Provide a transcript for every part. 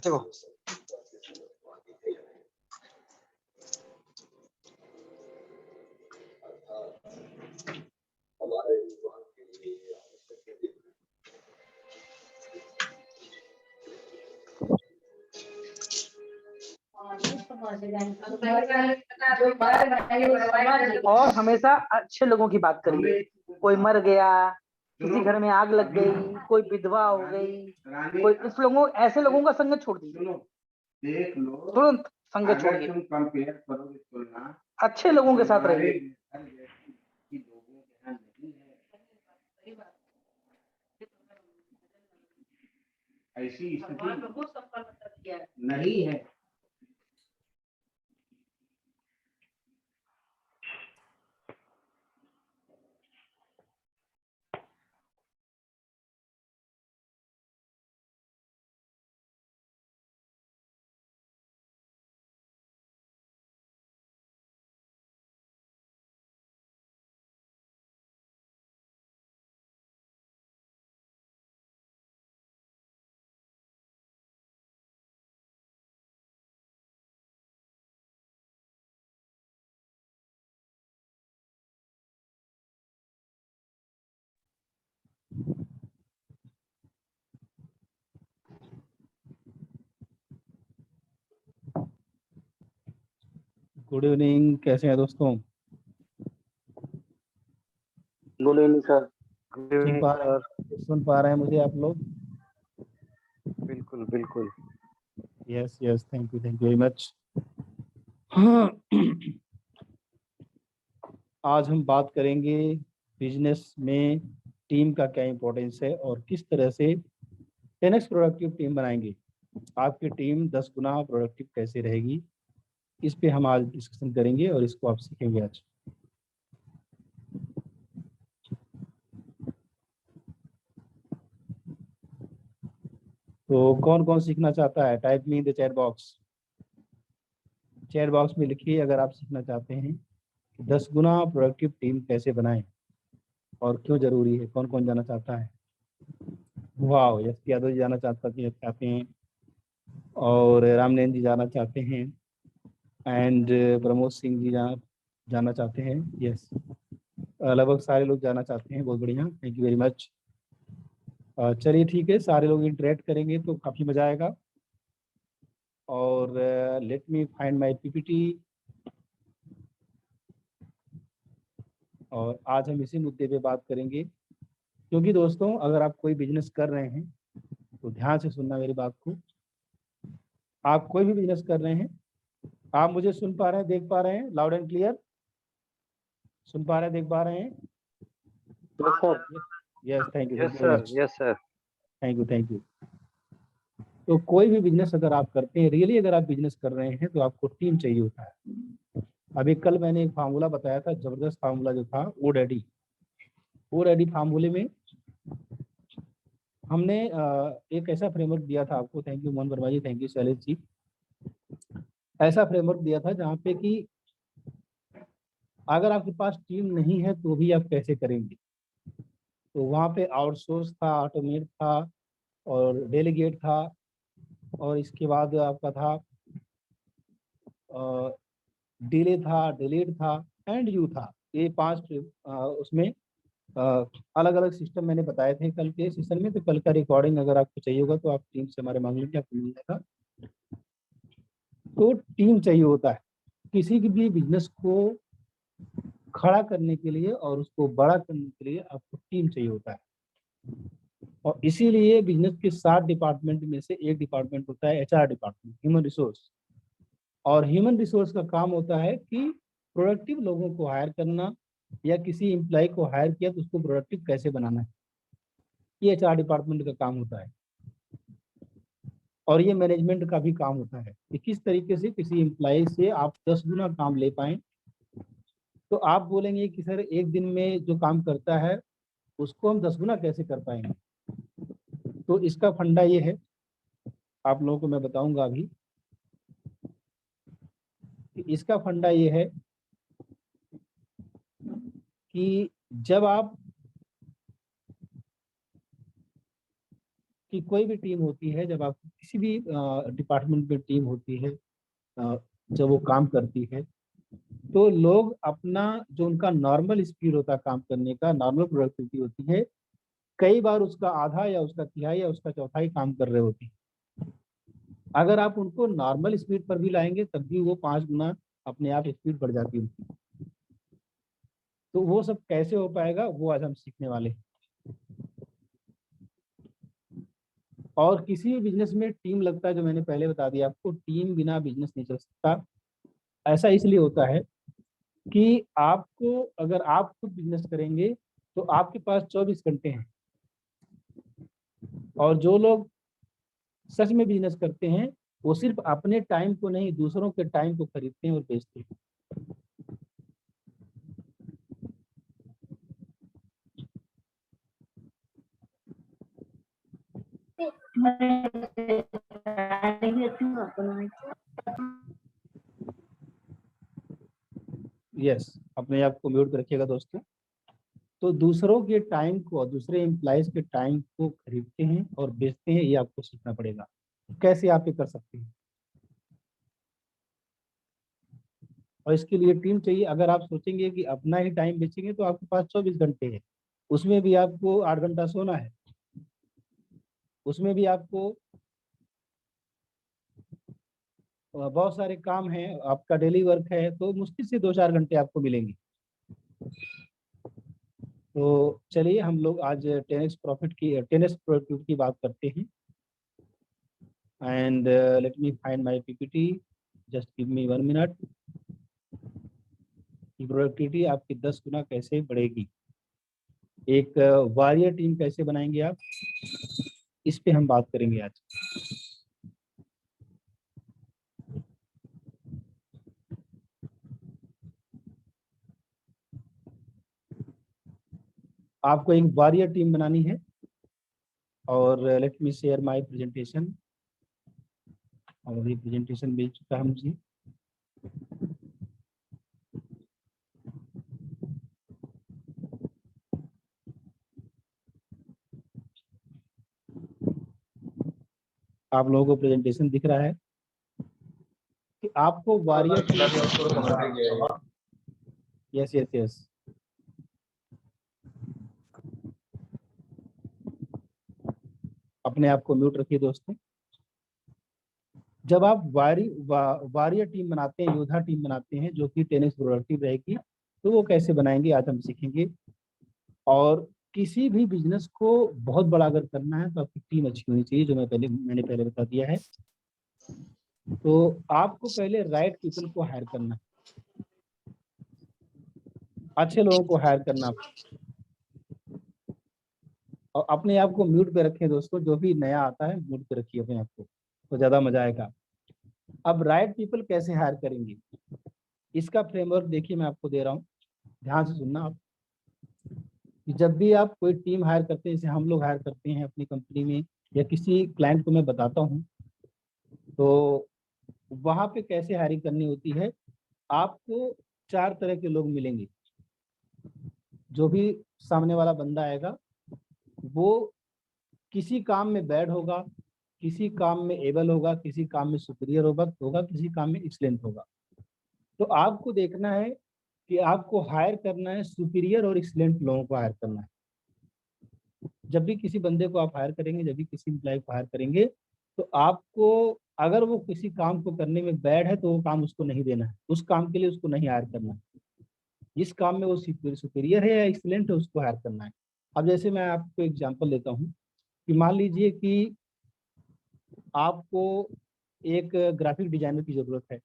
देखो और हमेशा अच्छे लोगों की बात करिए। कोई मर गया, किसी घर में आग लग गई, कोई विधवा हो गई, कोई इस लोगों ऐसे लोगों का संग छोड़ दीजिए, देख लो तुरंत संग छोड़िए, तुम कंपेयर करोगे तुलना अच्छे लोगों के साथ रहिए। ऐसी स्थिति नहीं है। गुड इवनिंग, कैसे हैं दोस्तों? Good evening sir. सुन पा रहे हैं मुझे आप लोग? बिल्कुल बिल्कुल। Yes yes, thank you very much. आज हम बात करेंगे बिजनेस में टीम का क्या इम्पोर्टेंस है और किस तरह से 10x प्रोडक्टिव टीम बनाएंगे। आपकी टीम 10 गुना प्रोडक्टिव कैसे रहेगी, इस पे हम आज डिस्कशन करेंगे और इसको आप सीखेंगे आज। तो कौन कौन सीखना चाहता है? Type me in the chat box. Chat box में लिखिए अगर आप सीखना चाहते हैं कि 10 गुना प्रोडक्टिव टीम कैसे बनाएं और क्यों जरूरी है। कौन कौन जाना चाहता है? वाह, यश यादव जी जाना चाहते हैं और रामनयन जी जाना चाहते हैं एंड प्रमोद सिंह जी जाना चाहते हैं। यस, लगभग सारे लोग जाना चाहते हैं। बहुत बढ़िया, थैंक यू वेरी मच। चलिए ठीक है, सारे लोग इंटरेक्ट करेंगे तो काफ़ी मज़ा आएगा। और let me find my PPT. और आज हम इसी मुद्दे पे बात करेंगे, क्योंकि दोस्तों अगर आप कोई बिजनेस कर रहे हैं तो ध्यान से सुनना मेरी बात को। आप कोई भी बिजनेस कर रहे हैं, आप मुझे सुन पा रहे हैं, देख पा रहे हैं? लाउड एंड क्लियर सुन पा रहे हैं, देख पा रहे हैं? Yes, thank you, yes sir, yes sir. Thank you. तो कोई भी बिजनेस अगर आप करते हैं, रियली अगर आप बिजनेस कर रहे हैं तो आपको टीम चाहिए होता है। अभी कल मैंने एक फार्मूला बताया था, जबरदस्त फार्मूला जो था, ओ डैडी फार्मूले में हमने एक ऐसा फ्रेमवर्क दिया था आपको। Thank you Mohan Verma ji, thank you Shailesh ji. ऐसा फ्रेमवर्क दिया था जहाँ पे कि अगर आपके पास टीम नहीं है तो भी आप कैसे करेंगे। तो वहाँ पे आउटसोर्स था, ऑटोमेट था और डेलीगेट था, और इसके बाद आपका था डिले था, डिलीट था एंड यू था। ये 5 उसमें अलग अलग सिस्टम मैंने बताए थे कल के सेशन में। तो कल का रिकॉर्डिंग अगर आपको चाहिए होगा तो आप टीम से हमारे मांग लीजिए, आपको मिल जाएगा। तो टीम चाहिए होता है किसी की भी बिजनेस को खड़ा करने के लिए, और उसको बड़ा करने के लिए आपको टीम चाहिए होता है। और इसीलिए बिजनेस के 7 डिपार्टमेंट में से एक डिपार्टमेंट होता है HR डिपार्टमेंट, ह्यूमन रिसोर्स। और ह्यूमन रिसोर्स का काम होता है कि प्रोडक्टिव लोगों को हायर करना, या किसी एम्प्लॉय को हायर किया तो उसको प्रोडक्टिव कैसे बनाना है, ये HR डिपार्टमेंट का काम होता है। और ये मैनेजमेंट का भी काम होता है कि किस तरीके से किसी एम्प्लॉय से आप 10 गुना काम ले पाएं। तो आप बोलेंगे कि सर एक दिन में जो काम करता है उसको हम 10 गुना कैसे कर पाएंगे। तो इसका फंडा ये है, आप लोगों को मैं बताऊंगा अभी कि इसका फंडा ये है कि जब आप की कोई भी टीम होती है, जब आप किसी भी डिपार्टमेंट में टीम होती है, जब वो काम करती है, तो लोग अपना जो उनका नॉर्मल स्पीड होता है काम करने का, नॉर्मल प्रोडक्टिविटी होती है, कई बार उसका आधा या उसका तिहाई या उसका चौथाई काम कर रहे होते हैं। अगर आप उनको नॉर्मल स्पीड पर भी लाएंगे तब भी वो 5 गुना अपने आप स्पीड बढ़ जाती है उनकी। तो वो सब कैसे हो पाएगा, वो आज हम सीखने वाले हैं। और किसी भी बिजनेस में टीम लगता है, जो मैंने पहले बता दिया आपको, टीम बिना बिजनेस नहीं चल सकता। ऐसा इसलिए होता है कि आपको, अगर आप खुद बिजनेस करेंगे तो आपके पास 24 घंटे हैं, और जो लोग सच में बिजनेस करते हैं वो सिर्फ अपने टाइम को नहीं, दूसरों के टाइम को खरीदते हैं और बेचते हैं। यस, अपने आप को म्यूट रखिएगा दोस्तों। तो दूसरों के टाइम को, दूसरे एम्प्लॉयज के टाइम को खरीदते हैं और बेचते हैं, ये आपको सीखना पड़ेगा। कैसे आप ये कर सकते हैं, और इसके लिए टीम चाहिए। अगर आप सोचेंगे कि अपना ही टाइम बेचेंगे तो आपके पास 24 घंटे है, उसमें भी आपको 8 घंटा सोना है, उसमें भी आपको बहुत सारे काम हैं, आपका डेली वर्क है, तो मुश्किल से 2-4 घंटे आपको मिलेंगे। तो चलिए हम लोग आज 10x प्रॉफिट की, 10x प्रोडक्टिविटी की बात करते हैं। And let me find my PPT, just give me 1 minute. Productivity आपकी 10 गुना कैसे बढ़ेगी, एक वॉरियर टीम कैसे बनाएंगे आप, इस पे हम बात करेंगे आज। आपको एक वॉरियर टीम बनानी है, और let me share my presentation. और ये प्रेजेंटेशन मिल चुका है मुझे। आप लोगों को प्रेजेंटेशन दिख रहा है कि आपको warrior team. Yes yes yes, अपने आप को म्यूट रखिए दोस्तों। जब आप वॉरियर टीम बनाते हैं, योद्धा टीम बनाते हैं जो कि 10x प्रोडक्टिव रहेगी, तो वो कैसे बनाएंगे आज हम सीखेंगे। और किसी भी बिजनेस को बहुत बड़ा अगर करना है तो आपकी टीम अच्छी होनी चाहिए, जो मैंने पहले बता दिया है। तो आपको पहले राइट पीपल को हायर करना, अच्छे लोगों को हायर करना, और अपने आप को म्यूट पे रखें दोस्तों। जो भी नया आता है म्यूट पे रखिए अपने आप को, तो ज़्यादा मजा आएगा। अब राइट पीपल कैसे हायर करेंगे, इसका फ्रेमवर्क देखिए मैं आपको दे रहा हूँ, ध्यान से सुनना आप। कि जब भी आप कोई टीम हायर करते हैं, जैसे हम लोग हायर करते हैं अपनी कंपनी में, या किसी क्लाइंट को मैं बताता हूँ, तो वहाँ पे कैसे हायरिंग करनी होती है। आपको 4 तरह के लोग मिलेंगे। जो भी सामने वाला बंदा आएगा वो किसी काम में बैड होगा, किसी काम में एबल होगा, किसी काम में सुपीरियर होगा, किसी काम में एक्सलेंट होगा। तो आपको देखना है कि आपको हायर करना है सुपीरियर और एक्सलेंट लोगों को हायर करना है। जब भी किसी बंदे को आप हायर करेंगे, जब भी किसी एम्प्लॉय को हायर करेंगे, तो आपको, अगर वो किसी काम को करने में बैड है तो वो काम उसको नहीं देना है, उस काम के लिए उसको नहीं हायर करना है। जिस काम में वो सुपीरियर है या एक्सीलेंट है उसको हायर करना है। अब जैसे मैं आपको एग्जांपल देता हूँ कि मान लीजिए कि आपको एक ग्राफिक डिजाइनर की जरूरत है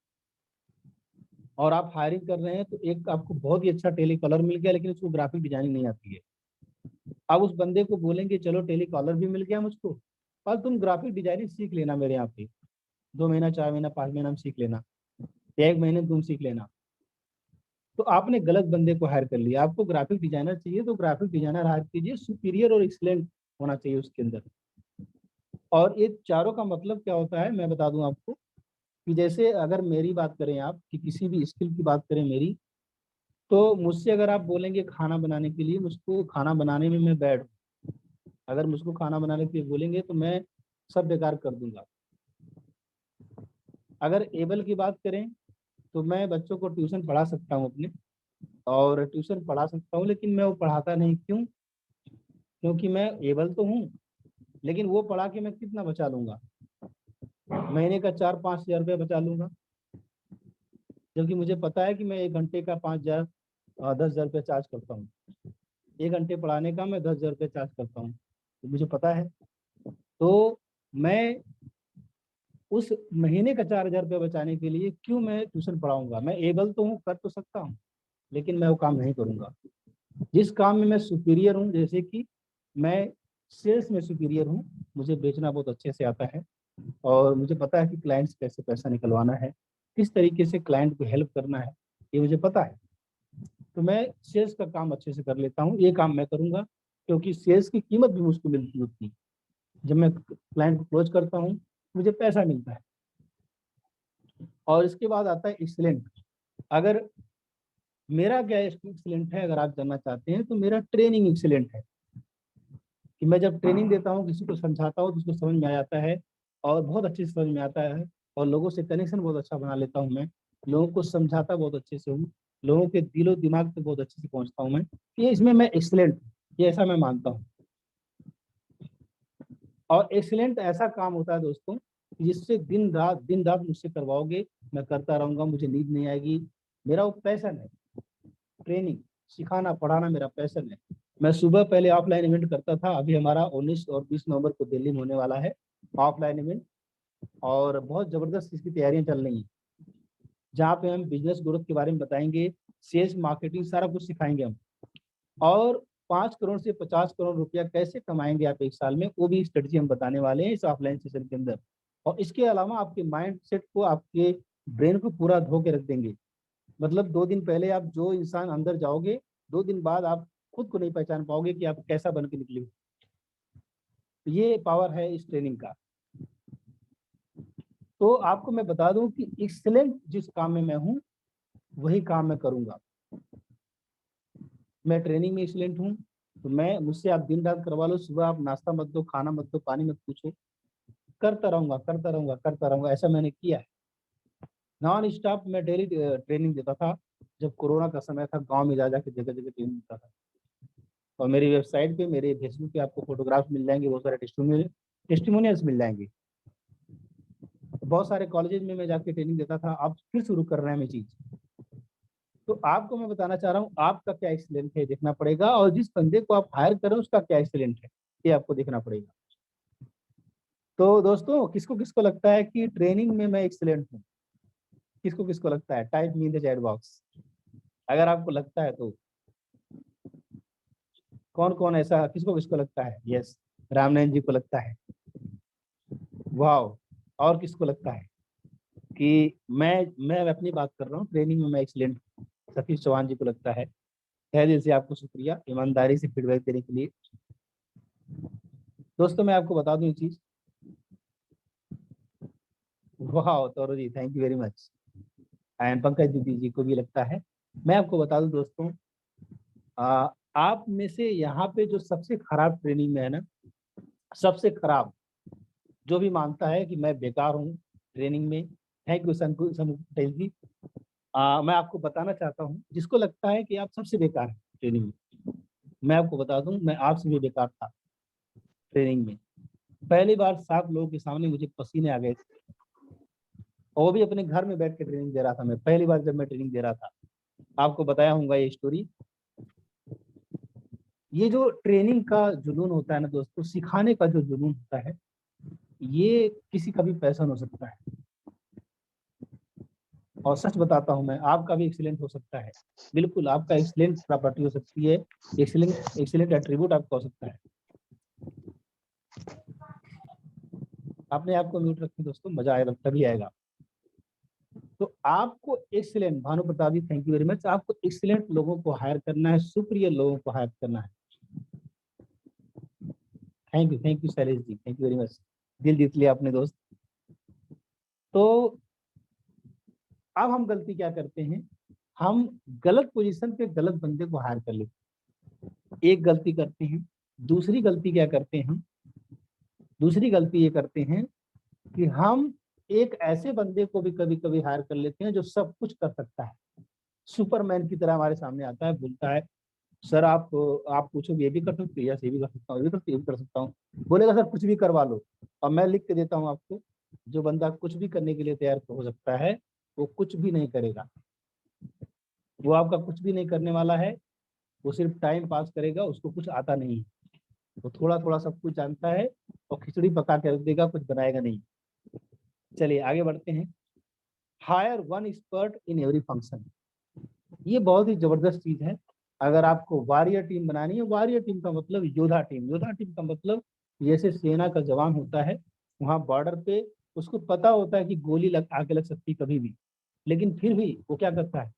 और आप हायरिंग कर रहे हैं, तो एक आपको बहुत ही अच्छा टेली कलर मिल गया लेकिन उसको ग्राफिक डिजाइनिंग नहीं आती है। अब उस बंदे को बोलेंगे चलो टेली कॉलर भी मिल गया मुझको, और तुम ग्राफिक डिजाइनिंग सीख लेना मेरे यहाँ पे, 2 महीना, 4 महीना, 5 महीना में सीख लेना, या 1 महीने में तुम सीख लेना। तो आपने गलत बंदे को हायर कर लिया। आपको ग्राफिक डिजाइनर चाहिए तो ग्राफिक डिजाइनर हायर कीजिए, सुपीरियर और एक्सीलेंट होना चाहिए उसके अंदर। और ये चारों का मतलब क्या होता है मैं बता दूं आपको, कि जैसे अगर मेरी बात करें आप, कि किसी भी स्किल की बात करें मेरी, तो मुझसे अगर आप बोलेंगे खाना बनाने के लिए, मुझको खाना बनाने में मैं बैठ, अगर मुझको खाना बनाने के लिए बोलेंगे तो मैं सब बेकार कर दूंगा। अगर एबल की बात करें तो मैं बच्चों को ट्यूशन पढ़ा सकता हूँ अपने, और ट्यूशन पढ़ा सकता हूँ, लेकिन मैं वो पढ़ाता नहीं। क्यों? क्योंकि मैं एबल तो हूँ, लेकिन वो पढ़ा के मैं कितना बचा लूंगा? महीने का 4-5 हज़ार रुपया बचा लूंगा, जबकि मुझे पता है कि मैं 1 घंटे का 5,000 10,000 रुपया चार्ज करता हूँ। 1 घंटे पढ़ाने का मैं 10,000 रुपया चार्ज करता हूँ, तो मुझे पता है। तो मैं उस महीने का 4,000 रुपया बचाने के लिए क्यों मैं ट्यूशन पढ़ाऊंगा? मैं एबल तो हूँ, कर तो सकता हूँ, लेकिन मैं वो काम नहीं करूंगा। जिस काम में मैं सुपीरियर हूँ, जैसे कि मैं सेल्स में सुपीरियर हूँ, मुझे बेचना बहुत अच्छे से आता है, और मुझे पता है कि क्लाइंट से कैसे पैसा निकलवाना है, किस तरीके से क्लाइंट को हेल्प करना है, ये मुझे पता है। तो मैं सेल्स का काम अच्छे से कर लेता हूँ, ये काम मैं करूँगा, क्योंकि सेल्स की कीमत भी मुझको मिलती होती है। जब मैं क्लाइंट को क्लोज करता हूँ मुझे पैसा मिलता है। और इसके बाद आता है एक्सीलेंट। अगर मेरा क्या एक्सीलेंट है, अगर आप जानना चाहते हैं, तो मेरा ट्रेनिंग एक्सीलेंट है। कि मैं जब ट्रेनिंग देता हूँ, किसी को समझाता हूँ, तो उसको समझ में आ जाता है, और बहुत अच्छे से समझ में आता है, और लोगों से कनेक्शन बहुत अच्छा बना लेता हूँ मैं, लोगों को समझाता बहुत अच्छे से हूँ, लोगों के दिलो दिमाग पे बहुत अच्छे से पहुँचता हूँ मैं। ये इसमें मैं एक्सीलेंट, ये ऐसा मैं मानता हूँ। और एक्सीलेंट ऐसा काम होता है दोस्तों, जिससे दिन रात मुझसे करवाओगे, मैं करता रहूँगा, मुझे नींद नहीं आएगी। मेरा वो पैशन है, ट्रेनिंग सिखाना पढ़ाना मेरा पैशन है। मैं सुबह पहले ऑफलाइन इवेंट करता था, अभी हमारा 19 और 20 नवंबर को दिल्ली में होने वाला है ऑफलाइन इवेंट, और बहुत जबरदस्त इसकी तैयारियां चल रही हैं, जहाँ पे हम बिजनेस ग्रोथ के बारे में बताएंगे, सेल्स मार्केटिंग सारा कुछ सिखाएंगे हम, और 5 करोड़ से 50 करोड़ रुपया कैसे कमाएंगे आप एक साल में, वो भी स्ट्रेटजी हम बताने वाले हैं इस ऑफलाइन सेशन के अंदर। और इसके अलावा आपके माइंड सेट को, आपके ब्रेन को पूरा धो के रख देंगे। मतलब 2 दिन पहले आप जो इंसान अंदर जाओगे, 2 दिन बाद आप खुद को नहीं पहचान पाओगे कि आप कैसा बन के निकले हो। तो ये पावर है इस ट्रेनिंग का। तो आपको मैं बता दूं कि एक्सीलेंट जिस काम में मैं हूं, वही काम मैं करूंगा। मैं ट्रेनिंग में एक्सीलेंट हूं, तो मैं मुझसे आप दिन रात करवा लो, सुबह आप नाश्ता मत दो, खाना मत दो, पानी मत पूछो, करता रहूंगा करता रहूंगा करता रहूंगा। ऐसा मैंने किया है। नॉन स्टॉप मैं डेली ट्रेनिंग देता था। जब कोरोना का समय था, गांव में जा जाके जगह जगह ट्रेनिंग देता था। और मेरी वेबसाइट पे, मेरे फेसबुक पे आपको फोटोग्राफ मिल जाएंगे, बहुत सारे टेस्टिमोनियल्स मिल जाएंगे। बहुत सारे कॉलेजेस में मैं जाके ट्रेनिंग देता था। अब फिर शुरू कर रहे हैं मैं चीज। तो आपको मैं बताना चाह रहा हूँ, आपका क्या एक्सीलेंट है देखना पड़ेगा, और जिस बंदे को आप हायर करें उसका क्या एक्सीलेंट है, ये आपको देखना पड़ेगा। तो दोस्तों, किसको किसको लगता है कि ट्रेनिंग में मैं एक्सीलेंट हूँ? किसको किसको लगता है? Type me in the chat box अगर आपको लगता है तो। कौन कौन ऐसा, किसको किसको लगता है? यस, रामनारायण जी को लगता है। वाह! और किसको लगता है कि मैं अपनी बात कर रहा हूँ, ट्रेनिंग में मैं एक्सीलेंट हूँ? सतीश चौहान जी को लगता है। तहे दिल से आपको शुक्रिया ईमानदारी से फीडबैक देने के लिए। दोस्तों, मैं आपको बता दूं एक चीज। वाह Toro ji, thank you very much. And Pankaj दीदी जी को भी लगता है। मैं आपको बता दूं दोस्तों, आप में से यहाँ पे जो सबसे खराब ट्रेनिंग में है ना, सबसे खराब, जो भी मानता है कि मैं बेकार हूँ ट्रेनिंग में, थैंक यू पटेल जी। मैं आपको बताना चाहता हूँ, जिसको लगता है कि आप सबसे बेकार हैं ट्रेनिंग में, मैं आपको बता दूं, मैं आपसे भी बेकार था ट्रेनिंग में। पहली बार 7 लोगों के सामने मुझे पसीने आ गए थे, और वो भी अपने घर में बैठ के ट्रेनिंग दे रहा था मैं, पहली बार जब मैं ट्रेनिंग दे रहा था। आपको बताया होगा ये स्टोरी। ये जो ट्रेनिंग का जुनून होता है ना दोस्तों, सिखाने का जो जुनून होता है, ये किसी का भी पैशन हो सकता है। और सच बताता हूं मैं, आपका भी एक्सीलेंट हो सकता है। बिल्कुल, आपका एक्सीलेंट प्रॉपर्टी हो सकती है, एक्सीलेंट एट्रीब्यूट आपका हो सकता है। अपने आप को म्यूट रखें दोस्तों, मजा आएगा, तभी आएगा। तो आपको excellent, Bhanu Pratap ji thank you very much, आपको एक्सीलेंट लोगों को हायर करना है, सुपीरियर लोगों को हायर करना है। Thank you Shailesh ji, thank you very much. दिल जीत लिया अपने दोस्त। तो अब हम गलती क्या करते हैं, हम गलत पोजीशन पे गलत बंदे को हायर कर लेते, एक गलती करते हैं। दूसरी गलती क्या करते हैं हम, दूसरी गलती ये करते हैं कि हम एक ऐसे बंदे को भी कभी कभी हायर कर लेते हैं जो सब कुछ कर सकता है, सुपरमैन की तरह हमारे सामने आता है, बोलता है सर आप पूछो ये भी कर सकते हो, यस ये भी कर सकता हूँ, ये भी कर सकता हूँ। बोलेगा सर कुछ भी करवा लो, और मैं लिख के देता हूँ आपको, जो बंदा कुछ भी करने के लिए तैयार हो सकता है वो कुछ भी नहीं करेगा, वो आपका कुछ भी नहीं करने वाला है, वो सिर्फ टाइम पास करेगा, उसको कुछ आता नहीं है, वो थोड़ा थोड़ा सब कुछ जानता है और खिचड़ी पका के रख देगा, कुछ बनाएगा नहीं। चलिए आगे बढ़ते हैं। Hire one expert in every function, ये बहुत ही जबरदस्त चीज है। अगर आपको वॉरियर टीम बनानी है, वॉरियर टीम का मतलब योद्धा टीम, योद्धा टीम का मतलब जैसे सेना का जवान होता है, वहां बॉर्डर पे उसको पता होता है कि गोली आके लग सकती कभी भी, लेकिन फिर भी वो क्या करता है,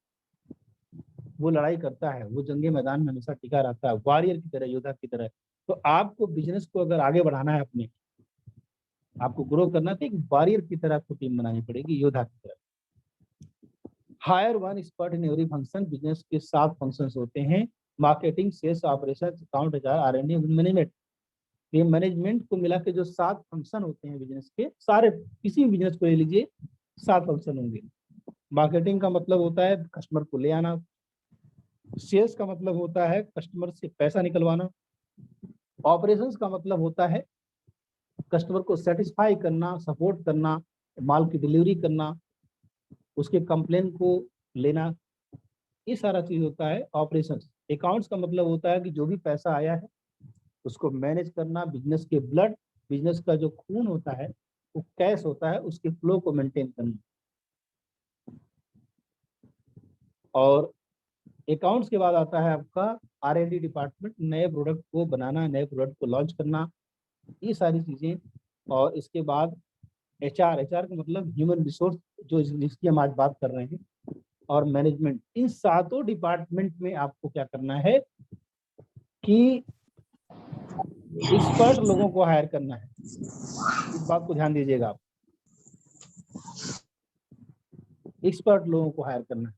वो लड़ाई करता है, वो जंगे मैदान में हमेशा टिका रहता है, वॉरियर की तरह, योद्धा की तरह। तो आपको बिजनेस को अगर आगे बढ़ाना है, अपने आपको ग्रो करना है, तो एक वॉरियर की तरह आपको टीम बनानी पड़ेगी, योद्धा की तरह। Hire one expert in every function, business के 7 फंक्शंस होते हैं, marketing, sales, operation, account, HR, R&D, management. ये मैनेजमेंट को मिला के जो 7 फंक्शन होते हैं बिजनेस के, सारे किसी भी बिजनेस को ले लीजिए 7 फंक्शन होंगे। मार्केटिंग का मतलब होता है कस्टमर को ले आना, सेल्स का मतलब होता है कस्टमर से पैसा निकलवाना, ऑपरेशंस का मतलब होता है कस्टमर को सेटिस्फाई करना, सपोर्ट करना, माल की डिलीवरी करना, उसके कंप्लेन को लेना, ये सारा चीज होता है ऑपरेशंस। अकाउंट्स का मतलब होता है कि जो भी पैसा आया है उसको मैनेज करना, बिजनेस के ब्लड, बिजनेस का जो खून होता है, वो कैश होता है, उसके फ्लो को मेंटेन करना। और अकाउंट्स के बाद आता है आपका R&D डिपार्टमेंट, नए प्रोडक्ट को बनाना, नए प्रोडक्ट को लॉन्च करना, ये सारी चीजें। और इसके बाद HR का मतलब ह्यूमन रिसोर्स, जो जिसकी हम आज बात कर रहे हैं, और मैनेजमेंट। इन 7 डिपार्टमेंट में आपको क्या करना है कि एक्सपर्ट लोगों को हायर करना है, इस बात को ध्यान दीजिएगा आप, एक्सपर्ट लोगों को हायर करना है।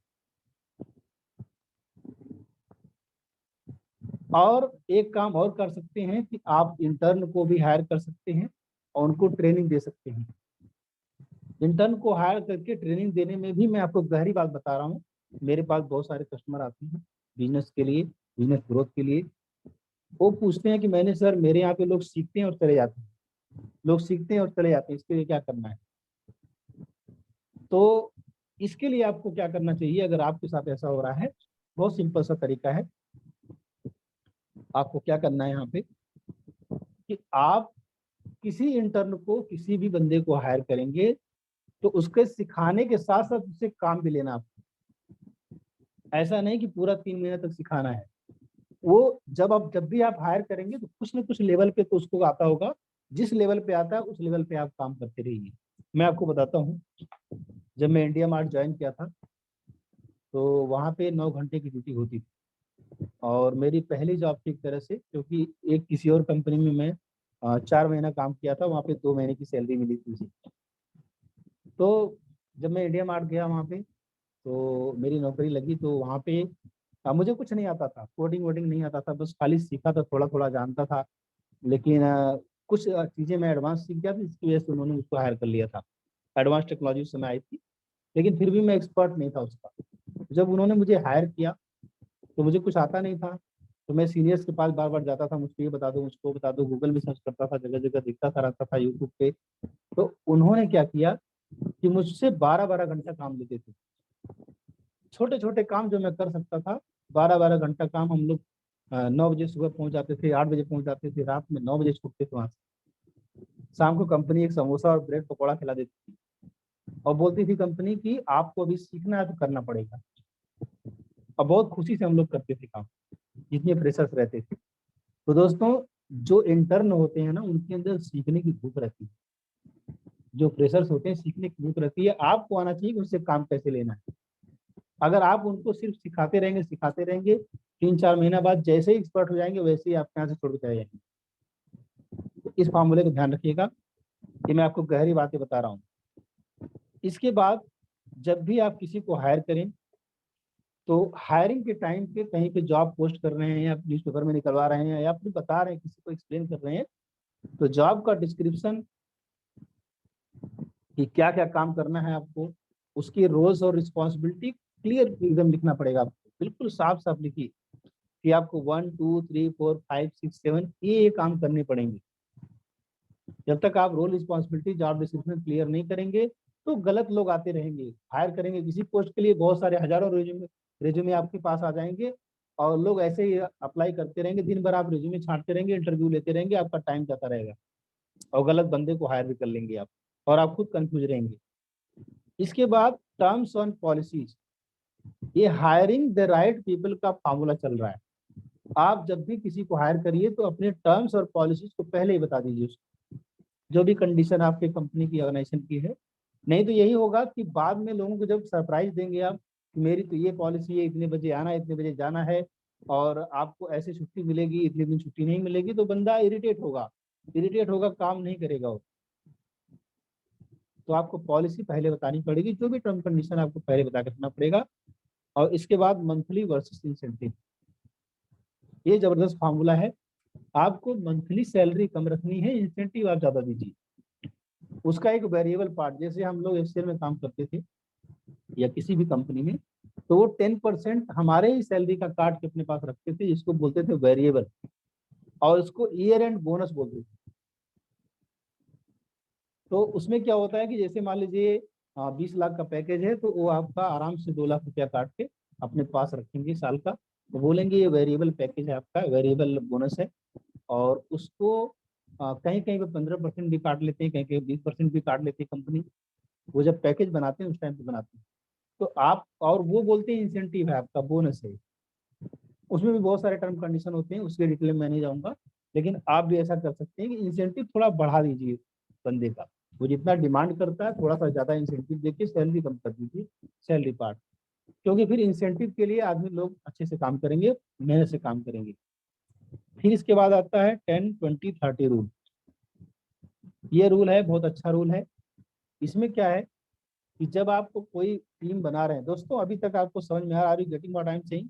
और एक काम और कर सकते हैं कि आप इंटर्न को भी हायर कर सकते हैं और उनको ट्रेनिंग दे सकते हैं। इंटर्न को हायर करके ट्रेनिंग देने में भी मैं आपको गहरी बात बता रहा हूँ, मेरे पास बहुत सारे कस्टमर आते हैं बिजनेस के लिए, बिजनेस ग्रोथ के लिए। वो पूछते हैं कि मैंने सर, मेरे यहाँ पे लोग सीखते हैं और चले जाते हैं, लोग सीखते हैं और चले जाते हैं, इसके लिए क्या करना है? तो इसके लिए आपको क्या करना चाहिए, अगर आपके साथ ऐसा हो रहा है, बहुत सिंपल सा तरीका है। आपको क्या करना है यहाँ पे कि आप किसी इंटर्न को, किसी भी बंदे को हायर करेंगे तो उसके सिखाने के साथ साथ उससे काम भी लेना आपको। ऐसा नहीं कि पूरा 3 महीने तक सिखाना है। वो जब भी आप हायर करेंगे तो कुछ न कुछ लेवल पे तो उसको आता होगा, जिस लेवल पे आता है उस लेवल पे आप काम करते रहिए। मैं आपको बताता हूँ, जब मैं इंडिया मार्ट ज्वाइन किया था तो वहाँ पे 9 घंटे की ड्यूटी होती थी, और मेरी पहली जॉब थी एक तरह से, क्योंकि एक किसी और कंपनी में मैं 4 महीना काम किया था, वहाँ पे 2 महीने की सैलरी मिली थी मुझे। तो जब मैं इंडिया मार्ट गया वहाँ पे, तो मेरी नौकरी लगी, तो वहाँ पे मुझे कुछ नहीं आता था, कोडिंग वोडिंग नहीं आता था, बस खाली सीखा था, थोड़ा थोड़ा जानता था, लेकिन कुछ चीज़ें मैं एडवांस सीख गया था, इसकी वजह से उन्होंने मुझको हायर कर लिया था। एडवांस टेक्नोलॉजी उस समय आई थी, लेकिन फिर भी मैं एक्सपर्ट नहीं था उसका। जब उन्होंने मुझे हायर किया तो मुझे कुछ आता नहीं था, तो मैं सीनियर्स के पास बार बार जाता था, मुझको ये बता दो, मुझको बता दो, गूगल में सर्च करता था, जगह जगह दिखता था, रहता था यूट्यूब पे। तो उन्होंने क्या किया कि मुझसे 12-12 घंटा काम लेते थे, छोटे छोटे काम जो मैं कर सकता था, 12-12 घंटा काम। हम लोग 9 बजे सुबह पहुंच जाते थे, 8 बजे पहुंच जाते थे, रात में 9 बजे छूटते थे वहां से। शाम को कंपनी एक समोसा और ब्रेड पकौड़ा खिला देती थी, और बोलती थी कंपनी कि आपको अभी सीखना है तो करना पड़ेगा। और बहुत खुशी से हम लोग करते थे काम, जितने फ्रेशर्स रहते थे। तो दोस्तों, जो इंटर्न होते हैं ना, उनके अंदर सीखने की भूख रहती है, जो फ्रेशर्स होते हैं सीखने की भूख रहती है। आपको आना चाहिए कि उससे काम कैसे लेना है। अगर आप उनको सिर्फ सिखाते रहेंगे, 3-4 महीना बाद जैसे ही एक्सपर्ट हो जाएंगे, वैसे ही आपके यहाँ से छोड़ के चले जाएंगे। तो इस फार्मूले को ध्यान रखिएगा, ये मैं आपको गहरी बातें बता रहा हूँ। इसके बाद जब भी आप किसी को हायर करें तो हायरिंग के टाइम पे कहीं पे जॉब पोस्ट कर रहे हैं या न्यूज़पेपर में निकलवा रहे हैं या फिर बता रहे हैं, किसी को एक्सप्लेन कर रहे हैं, तो जॉब का डिस्क्रिप्शन कि क्या क्या काम करना है आपको, उसकी रोल्स और रिस्पॉन्सिबिलिटी क्लियर एकदम लिखना पड़ेगा आपको, बिल्कुल साफ साफ लिखिए कि आपको 1 2 3 4 5 6 7 ये काम करने पड़ेंगे। जब तक आप role responsibility job description clear नहीं करेंगे तो गलत लोग आते रहेंगे, हायर करेंगे किसी पोस्ट के लिए, बहुत सारे हजारों रेज्यूमे आपके पास आ जाएंगे और लोग ऐसे ही अप्लाई करते रहेंगे, दिन भर आप रेज्यूमे छांटते रहेंगे, इंटरव्यू लेते रहेंगे, आपका टाइम जाता रहेगा और गलत बंदे को हायर भी कर लेंगे आप और आप खुद कंफ्यूज रहेंगे। इसके बाद टर्म्स ऑन पॉलिसीज, ये हायरिंग द राइट पीपल का फार्मूला चल रहा है। आप जब भी किसी को हायर करिए तो अपने टर्म्स और पॉलिसीज को पहले ही बता दीजिए उसको, जो भी कंडीशन आपके कंपनी की ऑर्गेनाइजेशन की है। नहीं तो यही होगा कि बाद में लोगों को जब सरप्राइज देंगे आप कि मेरी तो ये पॉलिसी है, इतने बजे आना है, इतने बजे जाना है और आपको ऐसे छुट्टी मिलेगी, इतने दिन छुट्टी नहीं मिलेगी, तो बंदा इरिटेट होगा, काम नहीं करेगा वो। तो आपको पॉलिसी पहले बतानी पड़ेगी, जो भी टर्म कंडीशन आपको पहले बता के रखना पड़ेगा। और इसके बाद मंथली वर्सेस इंसेंटिव, ये जबरदस्त फार्मूला है। आपको मंथली सैलरी कम रखनी है, इंसेंटिव आप ज्यादा दीजिए। उसका एक वेरिएबल पार्ट, जैसे हम लोग एचसीएल में काम करते थे या किसी भी कंपनी में, तो वो 10% हमारे ही सैलरी का काट के अपने पास रखते थे, जिसको बोलते थे वेरिएबल, और उसको ईयर एंड बोनस बोलते थे। तो उसमें क्या होता है कि जैसे मान लीजिए 20 लाख का पैकेज है, तो वो आपका आराम से 2 लाख रुपया काट के अपने पास रखेंगे साल का, तो बोलेंगे ये वेरिएबल पैकेज है आपका, वेरिएबल बोनस है। और उसको कहीं कहीं पे 15% भी काट लेते हैं, कहीं कहीं 20% भी काट लेते हैं कंपनी, वो जब पैकेज बनाते हैं उस टाइम पे बनाते हैं। तो आप, और वो बोलते हैं इंसेंटिव है आपका, बोनस है। उसमें भी बहुत सारे टर्म कंडीशन होते हैं, उसके डिटेल में मैं नहीं जाऊंगा, लेकिन आप भी ऐसा कर सकते हैं कि इंसेंटिव थोड़ा बढ़ा दीजिए बंदे का, वो जितना डिमांड करता है थोड़ा सा ज्यादा इंसेंटिव देके सैलरी कम कर दीजिए, सैलरी पार्ट, क्योंकि फिर इंसेंटिव के लिए आदमी लोग अच्छे से काम करेंगे, मेहनत से काम करेंगे। फिर इसके बाद आता है 10-20-30 रूल। ये रूल है, बहुत अच्छा रूल है। इसमें क्या है कि जब आपको कोई टीम बना रहे हैं, दोस्तों अभी तक आपको समझ में आ रही, getting what I am saying?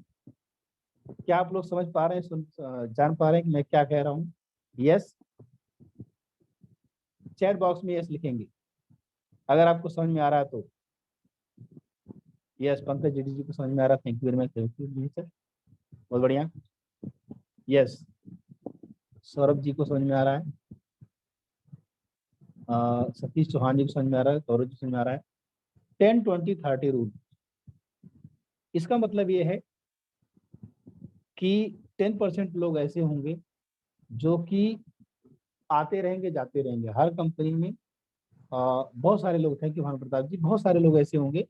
क्या आप लोग समझ पा रहे हैं, जान पा रहे हैं कि मैं क्या कह रहा हूँ? यस, चैट बॉक्स में यस लिखेंगे अगर आपको समझ में आ रहा है तो। यस, पंकज जी को समझ में आ रहा है, thank you very much, thank you sir, बहुत बढ़िया। यस, सौरभ जी को समझ में आ रहा है, सतीश चौहान जी को समझ में आ रहा है, गौरव जी समझ में आ रहा है। 10-20-30 रूल, इसका मतलब ये है कि 10% लोग ऐसे होंगे जो कि आते रहेंगे जाते रहेंगे हर कंपनी में। बहुत सारे लोग, थैंक यू भानु प्रताप जी, बहुत सारे लोग ऐसे होंगे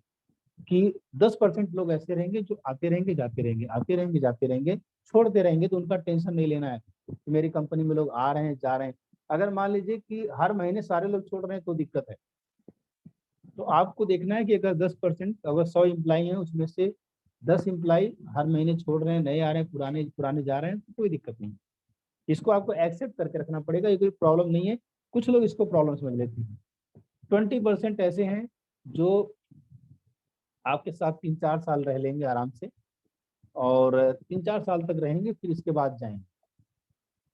कि 10% लोग ऐसे रहेंगे जो आते रहेंगे जाते रहेंगे, आते रहेंगे जाते रहेंगे, छोड़ते रहेंगे, तो उनका टेंशन नहीं लेना है कि मेरी कंपनी में लोग आ रहे हैं जा रहे हैं। अगर मान लीजिए कि हर महीने सारे लोग छोड़ रहे हैं तो दिक्कत है। तो आपको देखना है कि अगर 10%, अगर 100 इम्प्लाई हैं उसमें से 10 इम्प्लाई हर महीने छोड़ रहे हैं, नए आ रहे हैं, पुराने पुराने जा रहे हैं, तो कोई दिक्कत नहीं। इसको आपको एक्सेप्ट करके रखना पड़ेगा, ये कोई प्रॉब्लम नहीं है। कुछ लोग इसको प्रॉब्लम समझ लेते हैं। 20% ऐसे हैं जो आपके साथ 3-4 साल रह लेंगे आराम से, और 3-4 साल तक रहेंगे, फिर इसके बाद जाएंगे।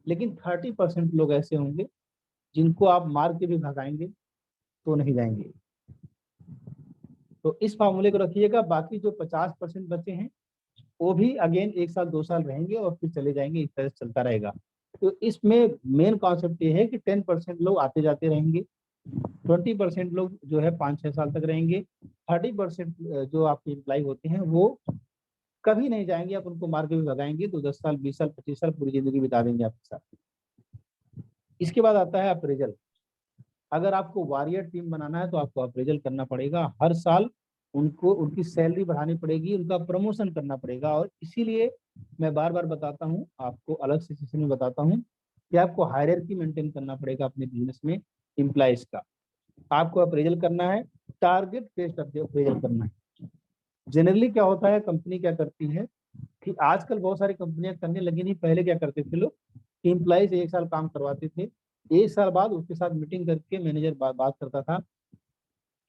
लेकिन 30% लोग ऐसे होंगे जिनको आप मार के भी भगाएंगे तो नहीं जाएंगे। तो इस फार्मूले को रखिएगा। बाकी जो 50% बचे हैं वो भी अगेन 1 साल 2 साल रहेंगे और फिर चले जाएंगे, इस तरह से चलता रहेगा। तो इसमें मेन कॉन्सेप्ट ये है कि 10% लोग आते जाते रहेंगे, 20% लोग जो है 5-6 साल तक रहेंगे, 30% जो आपके एम्प्लाई होते हैं वो कभी नहीं जाएंगे, आप उनको मार के भी भगाएंगे तो 10 साल 20 साल 25 साल पूरी जिंदगी बिता देंगे आपके साथ। इसके बाद आता है अप्रेजल। अगर आपको वॉरियर टीम बनाना है तो आपको अप्रेजल करना पड़ेगा हर साल, उनको उनकी सैलरी बढ़ानी पड़ेगी, उनका प्रमोशन करना पड़ेगा। और इसीलिए मैं बार बार बताता हूँ, आपको अलग से सेशन में बताता हूँ कि आपको हायरार्की मेंटेन करना पड़ेगा अपने बिजनेस में एम्प्लॉइज का। आपको अप्रेजल करना है, टारगेट बेस्ड अप्रेजल करना है। जनरली क्या होता है, कंपनी क्या करती है कि आजकल बहुत सारी कंपनियां करने लगी, नहीं पहले क्या करते थे लोग कि एम्प्लॉय 1 साल काम करवाते थे, 1 साल बाद उसके साथ मीटिंग करके मैनेजर बात करता था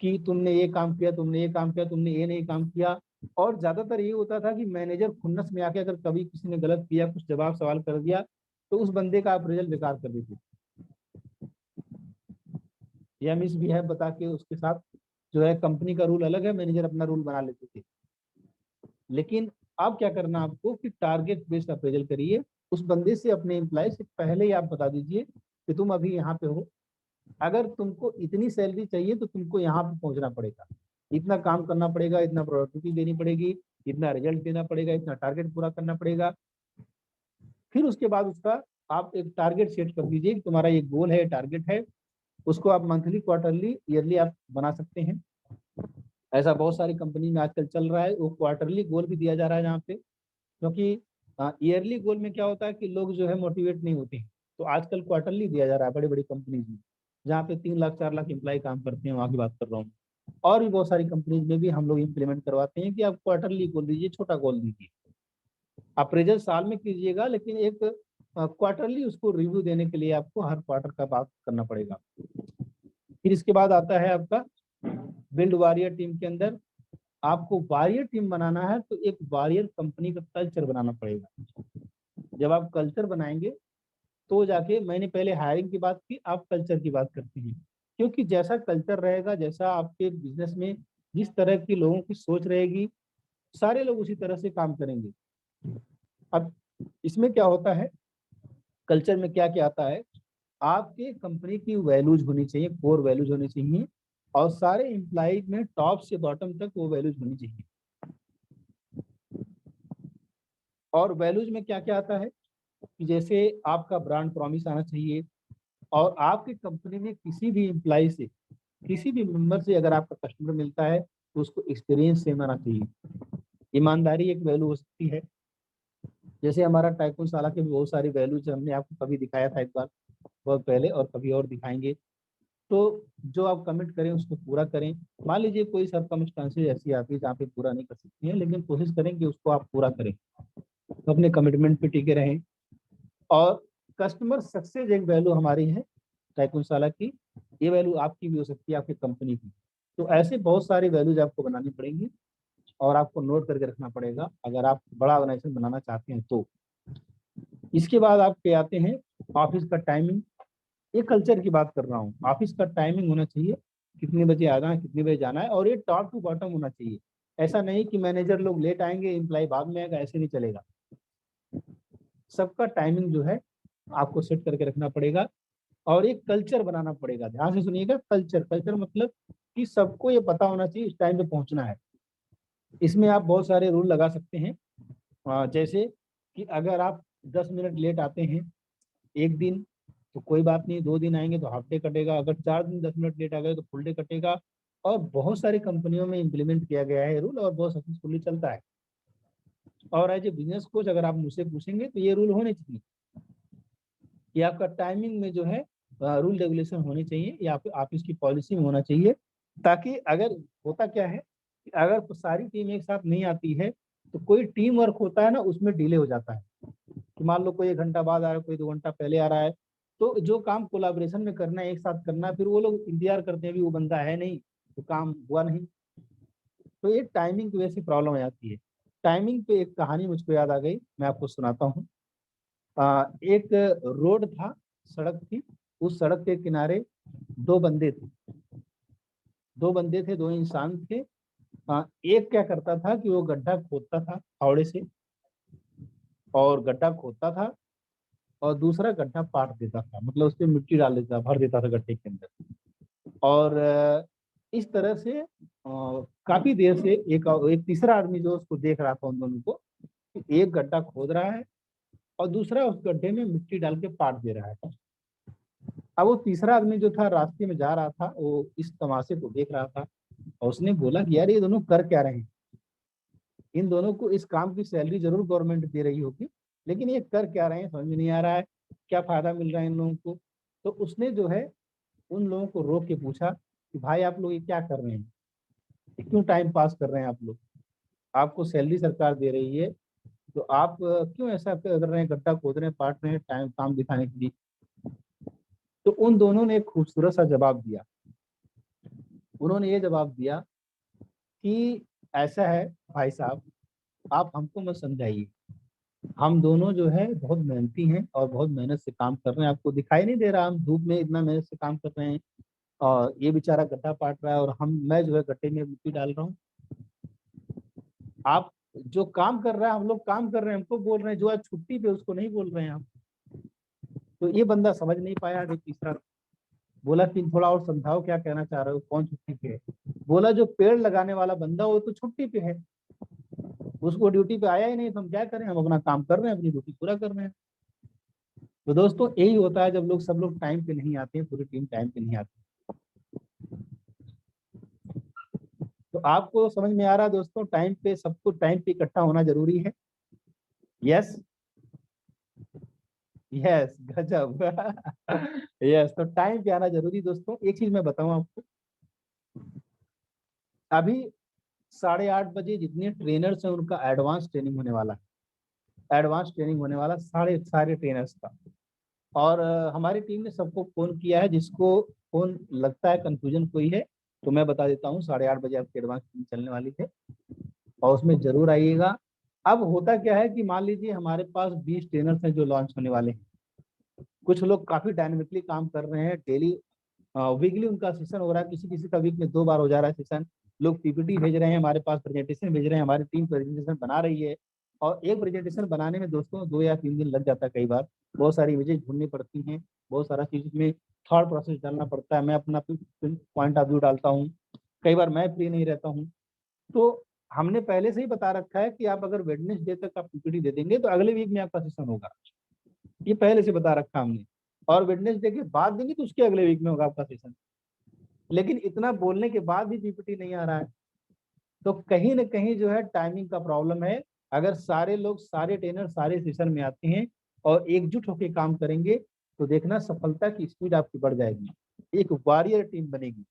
कि तुमने ये काम किया, तुमने ये काम किया, तुमने ये नहीं काम किया, और ज्यादातर ये होता था कि मैनेजर खुन्नस में आके अगर कभी किसी ने गलत किया, कुछ जवाब सवाल कर दिया, तो उस बंदे का अप्रेजल बेकार कर देते, या मिस भी है बता के उसके साथ जो है कंपनी का रूल अलग है, मैनेजर अपना रूल बना लेते थे। लेकिन अब क्या करना आपको कि टारगेट बेस्ड अप्रेजल करिए। उस बंदे से, अपने एम्प्लॉय से पहले ही आप बता दीजिए कि तुम अभी यहाँ पे हो, अगर तुमको इतनी सैलरी चाहिए तो तुमको यहाँ पे पहुंचना पड़ेगा, इतना काम करना पड़ेगा, इतना प्रोडक्टिविटी देनी पड़ेगी, इतना रिजल्ट देना पड़ेगा, इतना टारगेट पूरा करना पड़ेगा। फिर उसके बाद उसका आप एक टारगेट सेट कर दीजिए कि तुम्हारा ये गोल है, टारगेट है। उसको आप मंथली, क्वार्टरली, ईयरली आप बना सकते हैं। ऐसा बहुत सारी कंपनी में आजकल चल रहा है। वो क्वार्टरली गोल भी दिया जा रहा है जहाँ पे, क्योंकि ईयरली गोल में क्या होता है कि लोग जो है मोटिवेट नहीं होते हैं, तो आजकल क्वार्टरली दिया जा रहा है बड़ी बड़ी कंपनीज में, जहाँ पे 3 लाख 4 लाख एम्प्लॉय काम करते हैं, वहाँ की बात कर रहा हूँ। और भी बहुत सारी कंपनीज में भी हम लोग इम्प्लीमेंट करवाते हैं कि आप क्वार्टरली गोल दीजिए, छोटा गोल दीजिए। अप्रेजल साल में कीजिएगा, लेकिन एक क्वार्टरली उसको रिव्यू देने के लिए आपको हर क्वार्टर का बात करना पड़ेगा। फिर इसके बाद आता है आपका बिल्ड वॉरियर टीम के अंदर आपको वॉरियर टीम बनाना है, तो एक वॉरियर कंपनी का कल्चर बनाना पड़ेगा। जब आप कल्चर बनाएंगे तो जाके, मैंने पहले हायरिंग की बात की, आप कल्चर की बात करते हैं, क्योंकि जैसा कल्चर रहेगा, जैसा आपके बिजनेस में जिस तरह की लोगों की सोच रहेगी, सारे लोग उसी तरह से काम करेंगे। अब इसमें क्या होता है, कल्चर में क्या क्या आता है, आपके कंपनी की वैल्यूज होनी चाहिए, कोर वैल्यूज होनी चाहिए, और सारे एम्प्लॉइज में टॉप से बॉटम तक वो वैल्यूज होनी चाहिए। और वैल्यूज में क्या क्या आता है कि जैसे आपका ब्रांड प्रॉमिस आना चाहिए, और आपकी कंपनी में किसी भी एम्प्लॉय से, किसी भी मेंबर से अगर आपका कस्टमर मिलता है तो उसको एक्सपीरियंस सेम आना चाहिए। ईमानदारी एक वैल्यू हो सकती है। जैसे हमारा टाइकून साला के बहुत सारी वैल्यूज हमने आपको कभी दिखाया था एक बार बहुत पहले, और कभी और दिखाएंगे। तो जो आप कमिट करें उसको पूरा करें। मान लीजिए कोई सर्कमस्टांसेस ऐसी आती है जहाँ पे पूरा नहीं कर सकती है, लेकिन कोशिश करें कि उसको आप पूरा करें, तो अपने कमिटमेंट पे टिके रहें। और कस्टमर सक्सेस एक वैल्यू हमारी है टाइकून साला की, ये वैल्यू आपकी भी हो सकती है, आपकी कंपनी की। तो ऐसे बहुत सारी वैल्यूज आपको बनानी पड़ेंगी और आपको नोट करके रखना पड़ेगा अगर आप बड़ा ऑर्गेनाइजेशन बनाना चाहते हैं तो। इसके बाद आप पे आते हैं ऑफिस का टाइमिंग। ये कल्चर की बात कर रहा हूँ। ऑफिस का टाइमिंग होना चाहिए, कितने बजे आना है, कितने बजे जाना है, और ये टॉप टू बॉटम होना चाहिए। ऐसा नहीं कि मैनेजर लोग लेट आएंगे, एम्प्लॉय बाद में आएगा, ऐसे नहीं चलेगा। सबका टाइमिंग जो है आपको सेट करके रखना पड़ेगा, और एक कल्चर बनाना पड़ेगा। ध्यान से सुनिएगा, कल्चर, कल्चर मतलब कि सबको ये पता होना चाहिए इस टाइम पे पहुंचना है। इसमें आप बहुत सारे रूल लगा सकते हैं, जैसे कि अगर आप 10 मिनट लेट आते हैं एक दिन तो कोई बात नहीं, 2 दिन आएंगे तो हाफ डे कटेगा, अगर 4 दिन 10 मिनट लेट आ गए तो फुल डे कटेगा। और बहुत सारी कंपनियों में इम्प्लीमेंट किया गया है रूल, और बहुत सक्सेसफुली चलता है। और एज ए बिजनेस कोच अगर आप मुझसे पूछेंगे तो ये रूल होने चाहिए कि आपका टाइमिंग में जो है रूल रेगुलेशन होने चाहिए, या फिर ऑफिस की पॉलिसी में होना चाहिए। ताकि अगर, होता क्या है कि अगर सारी टीम एक साथ नहीं आती है तो कोई टीम वर्क होता है ना, उसमें डिले हो जाता है। कि मान लो कोई 1 घंटा बाद आ रहा है, कोई 2 घंटा पहले आ रहा है, तो जो काम कोलाब्रेशन में करना है, एक साथ करना है, फिर वो लोग इंतजार करते हैं भी वो बंदा है नहीं तो काम हुआ नहीं। तो ये टाइमिंग की वजह से प्रॉब्लम आ जाती है। टाइमिंग पे एक कहानी मुझको याद आ गई, मैं आपको सुनाता हूँ। एक रोड था, सड़क थी, उस सड़क के किनारे दो बंदे थे। दो इंसान थे। एक क्या करता था कि वो गड्ढा खोदता था फावड़े से, और गड्ढा खोदता था, और दूसरा गड्ढा पाट देता था, मतलब उसमें मिट्टी डाल देता, भर देता था गड्ढे के अंदर। और इस तरह से काफी देर से एक एक तीसरा आदमी जो उसको देख रहा था उन दोनों को, कि एक गड्ढा खोद रहा है और दूसरा उस गड्ढे में मिट्टी डाल के पाट दे रहा है। अब वो तीसरा आदमी जो था रास्ते में जा रहा था, वो इस तमाशे को देख रहा था, और उसने बोला कि यार ये दोनों कर क्या रहे हैं, इन दोनों को इस काम की सैलरी जरूर गवर्नमेंट दे रही होगी, लेकिन ये कर क्या रहे हैं समझ में नहीं आ रहा है, क्या फायदा मिल रहा है इन लोगों को। तो उसने जो है उन लोगों को रोक के पूछा कि भाई आप लोग ये क्या कर रहे हैं, ये क्यों टाइम पास कर रहे हैं आप लोग, आपको सैलरी सरकार दे रही है, तो आप क्यों ऐसा कर रहे हैं, गड्ढा खोद रहे हैं, पाट रहे हैं टाइम काम दिखाने के लिए। तो उन दोनों ने एक खूबसूरत सा जवाब दिया। उन्होंने ये जवाब दिया कि ऐसा है भाई साहब, आप हमको मत समझाइए, हम दोनों जो है बहुत मेहनती हैं और बहुत मेहनत से काम कर रहे हैं। आपको दिखाई नहीं दे रहा, हम धूप में इतना मेहनत से काम कर रहे हैं और ये बेचारा गड्ढा पाट रहा है और मैं जो है गड्ढे में मिट्टी डाल रहा हूँ। आप जो काम कर रहा है, हम लोग काम कर रहे हैं, हमको बोल रहे हैं, जो आज छुट्टी पे उसको नहीं बोल रहे हैं आप। तो ये बंदा समझ नहीं पाया। जो तीसरा बोला कि थोड़ा और समझाओ क्या कहना चाह रहे हो, कौन छुट्टी पे है? बोला जो पेड़ लगाने वाला बंदा वो तो छुट्टी पे है, उसको ड्यूटी पे आया ही नहीं, तो हम क्या करें, हम अपना काम कर रहे हैं, अपनी ड्यूटी पूरा कर रहे हैं। तो दोस्तों यही होता है जब सब लोग टाइम पे नहीं आते हैं, पूरी टीम टाइम पे नहीं आती। तो आपको समझ में आ रहा है दोस्तों, टाइम पे सबको टाइम पे इकट्ठा होना जरूरी है। यस यस गजब यस, तो टाइम पे आना जरूरी। दोस्तों एक चीज मैं बताऊं आपको, अभी 8:30 बजे जितने ट्रेनर्स हैं उनका एडवांस ट्रेनिंग होने वाला है, एडवांस ट्रेनिंग होने वाला सारे ट्रेनर्स का। और हमारी टीम ने सबको फोन किया है, जिसको फोन लगता है कंफ्यूजन कोई है तो मैं बता देता हूँ, 8:30 बजे आपकी एडवांस ट्रेनिंग चलने वाली है और उसमें जरूर आइएगा। अब होता क्या है कि मान लीजिए हमारे पास 20 ट्रेनर्स हैं जो लॉन्च होने वाले हैं। कुछ लोग काफी डायनेमिकली काम कर रहे हैं, डेली वीकली उनका सेशन हो रहा है, किसी किसी का वीक में 2 बार हो जा रहा है सेशन। लोग पीपीटी भेज रहे हैं हमारे पास, प्रेजेंटेशन भेज रहे हैं, हमारी टीम प्रेजेंटेशन बना रही है। और एक प्रेजेंटेशन बनाने में दोस्तों 2 या 3 दिन लग जाता है कई बार। बहुत सारी इमेजेस ढूंढनी पड़ती हैं, बहुत सारा चीज में थॉट प्रोसेस डालना पड़ता है, मैं अपना पॉइंट ऑफ व्यू डालता हूँ, कई बार मैं फ्री नहीं रहता हूँ। तो हमने पहले से ही बता रखा है कि आप अगर वेडनेसडे तक आप पीपीटी दे देंगे तो अगले वीक में आपका सेशन होगा, ये पहले से बता रखा हमने। और वेडनेसडे के बाद देंगे तो उसके अगले वीक में होगा आपका सेशन। लेकिन इतना बोलने के बाद भी पीपीटी नहीं आ रहा है, तो कहीं ना कहीं जो है टाइमिंग का प्रॉब्लम है। अगर सारे लोग, सारे ट्रेनर सारे सेशन में आते हैं और एकजुट होकर काम करेंगे तो देखना सफलता की स्पीड आपकी बढ़ जाएगी। एक वॉरियर टीम बनेगी,